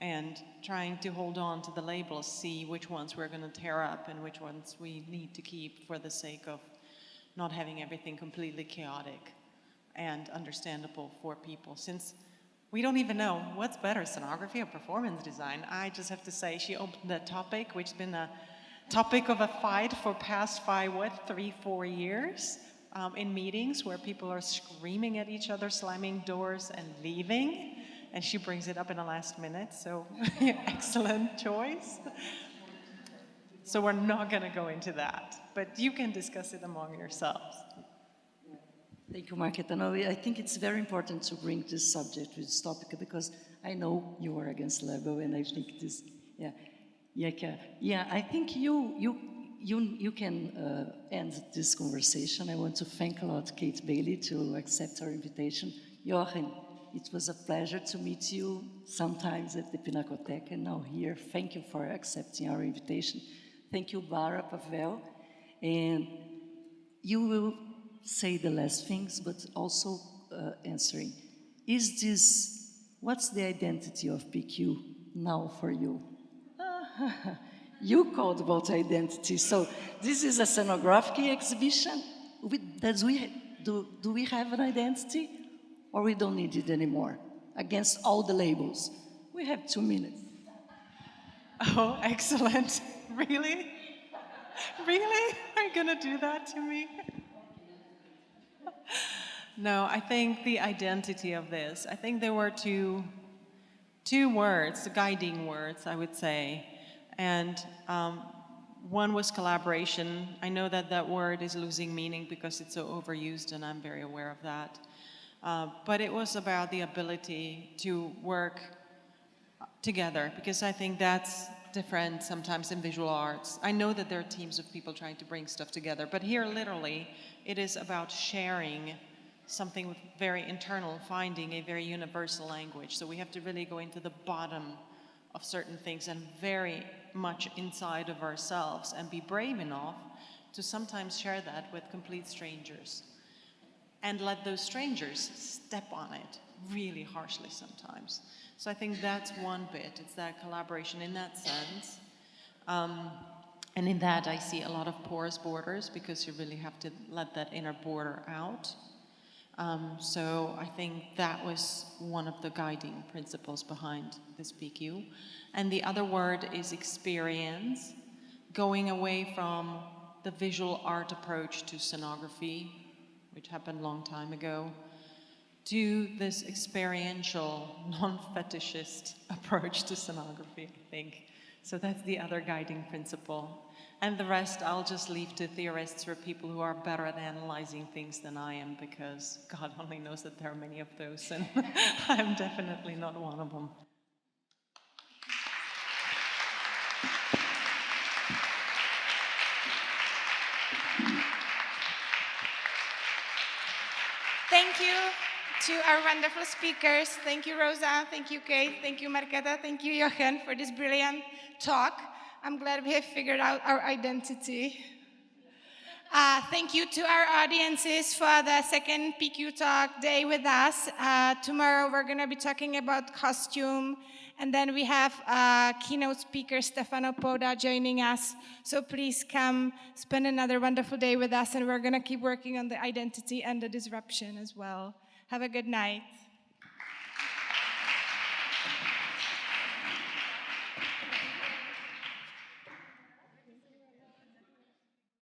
And trying to hold on to the labels, see which ones we're going to tear up and which ones we need to keep for the sake of not having everything completely chaotic and understandable for people. Since we don't even know what's better, scenography or performance design. I just have to say, she opened that topic, which has been a topic of a fight for past 3-4 years in meetings where people are screaming at each other, slamming doors and leaving. And she brings it up in the last minute, so excellent choice. So we're not going to go into that, but you can discuss it among yourselves. Thank you, Markéta. No, I think it's very important to bring this subject, this topic, because I know you are against label, and I think this, I think you can end this conversation. I want to thank a lot Kate Bailey to accept our invitation. Jochen, it was a pleasure to meet you sometimes at the Pinacoteca and now here. Thank you for accepting our invitation. Thank you, Bara Pavel. And you will say the last things, but also answering. What's the identity of PQ now for you? You called about identity. So this is a scenographic exhibition. Do we have an identity? Or we don't need it anymore, against all the labels? We have 2 minutes. Oh, excellent. Really? Really? Are you going to do that to me? No, I think the identity of this, I think there were two words, guiding words, I would say. And one was collaboration. I know that that word is losing meaning because it's so overused, and I'm very aware of that. But it was about the ability to work together, because I think that's different sometimes in visual arts. I know that there are teams of people trying to bring stuff together, but here literally it is about sharing something very internal, finding a very universal language. So we have to really go into the bottom of certain things and very much inside of ourselves, and be brave enough to sometimes share that with complete strangers and let those strangers step on it really harshly sometimes. So I think that's one bit, it's that collaboration in that sense. And in that I see a lot of porous borders, because you really have to let that inner border out. So I think that was one of the guiding principles behind this PQ. And the other word is experience, going away from the visual art approach to scenography, which happened a long time ago, to this experiential, non-fetishist approach to scenography, I think. So that's the other guiding principle. And the rest I'll just leave to theorists or people who are better at analyzing things than I am, because God only knows that there are many of those, and I'm definitely not one of them. Thank you to our wonderful speakers. Thank you, Rosa. Thank you, Kate. Thank you, Markéta. Thank you, Jochen, for this brilliant talk. I'm glad we have figured out our identity. Thank you to our audiences for the second PQ Talk day with us. Tomorrow we're going to be talking about costume, and then we have keynote speaker Stefano Poda joining us. So please come spend another wonderful day with us, and we're going to keep working on the identity and the disruption as well. Have a good night.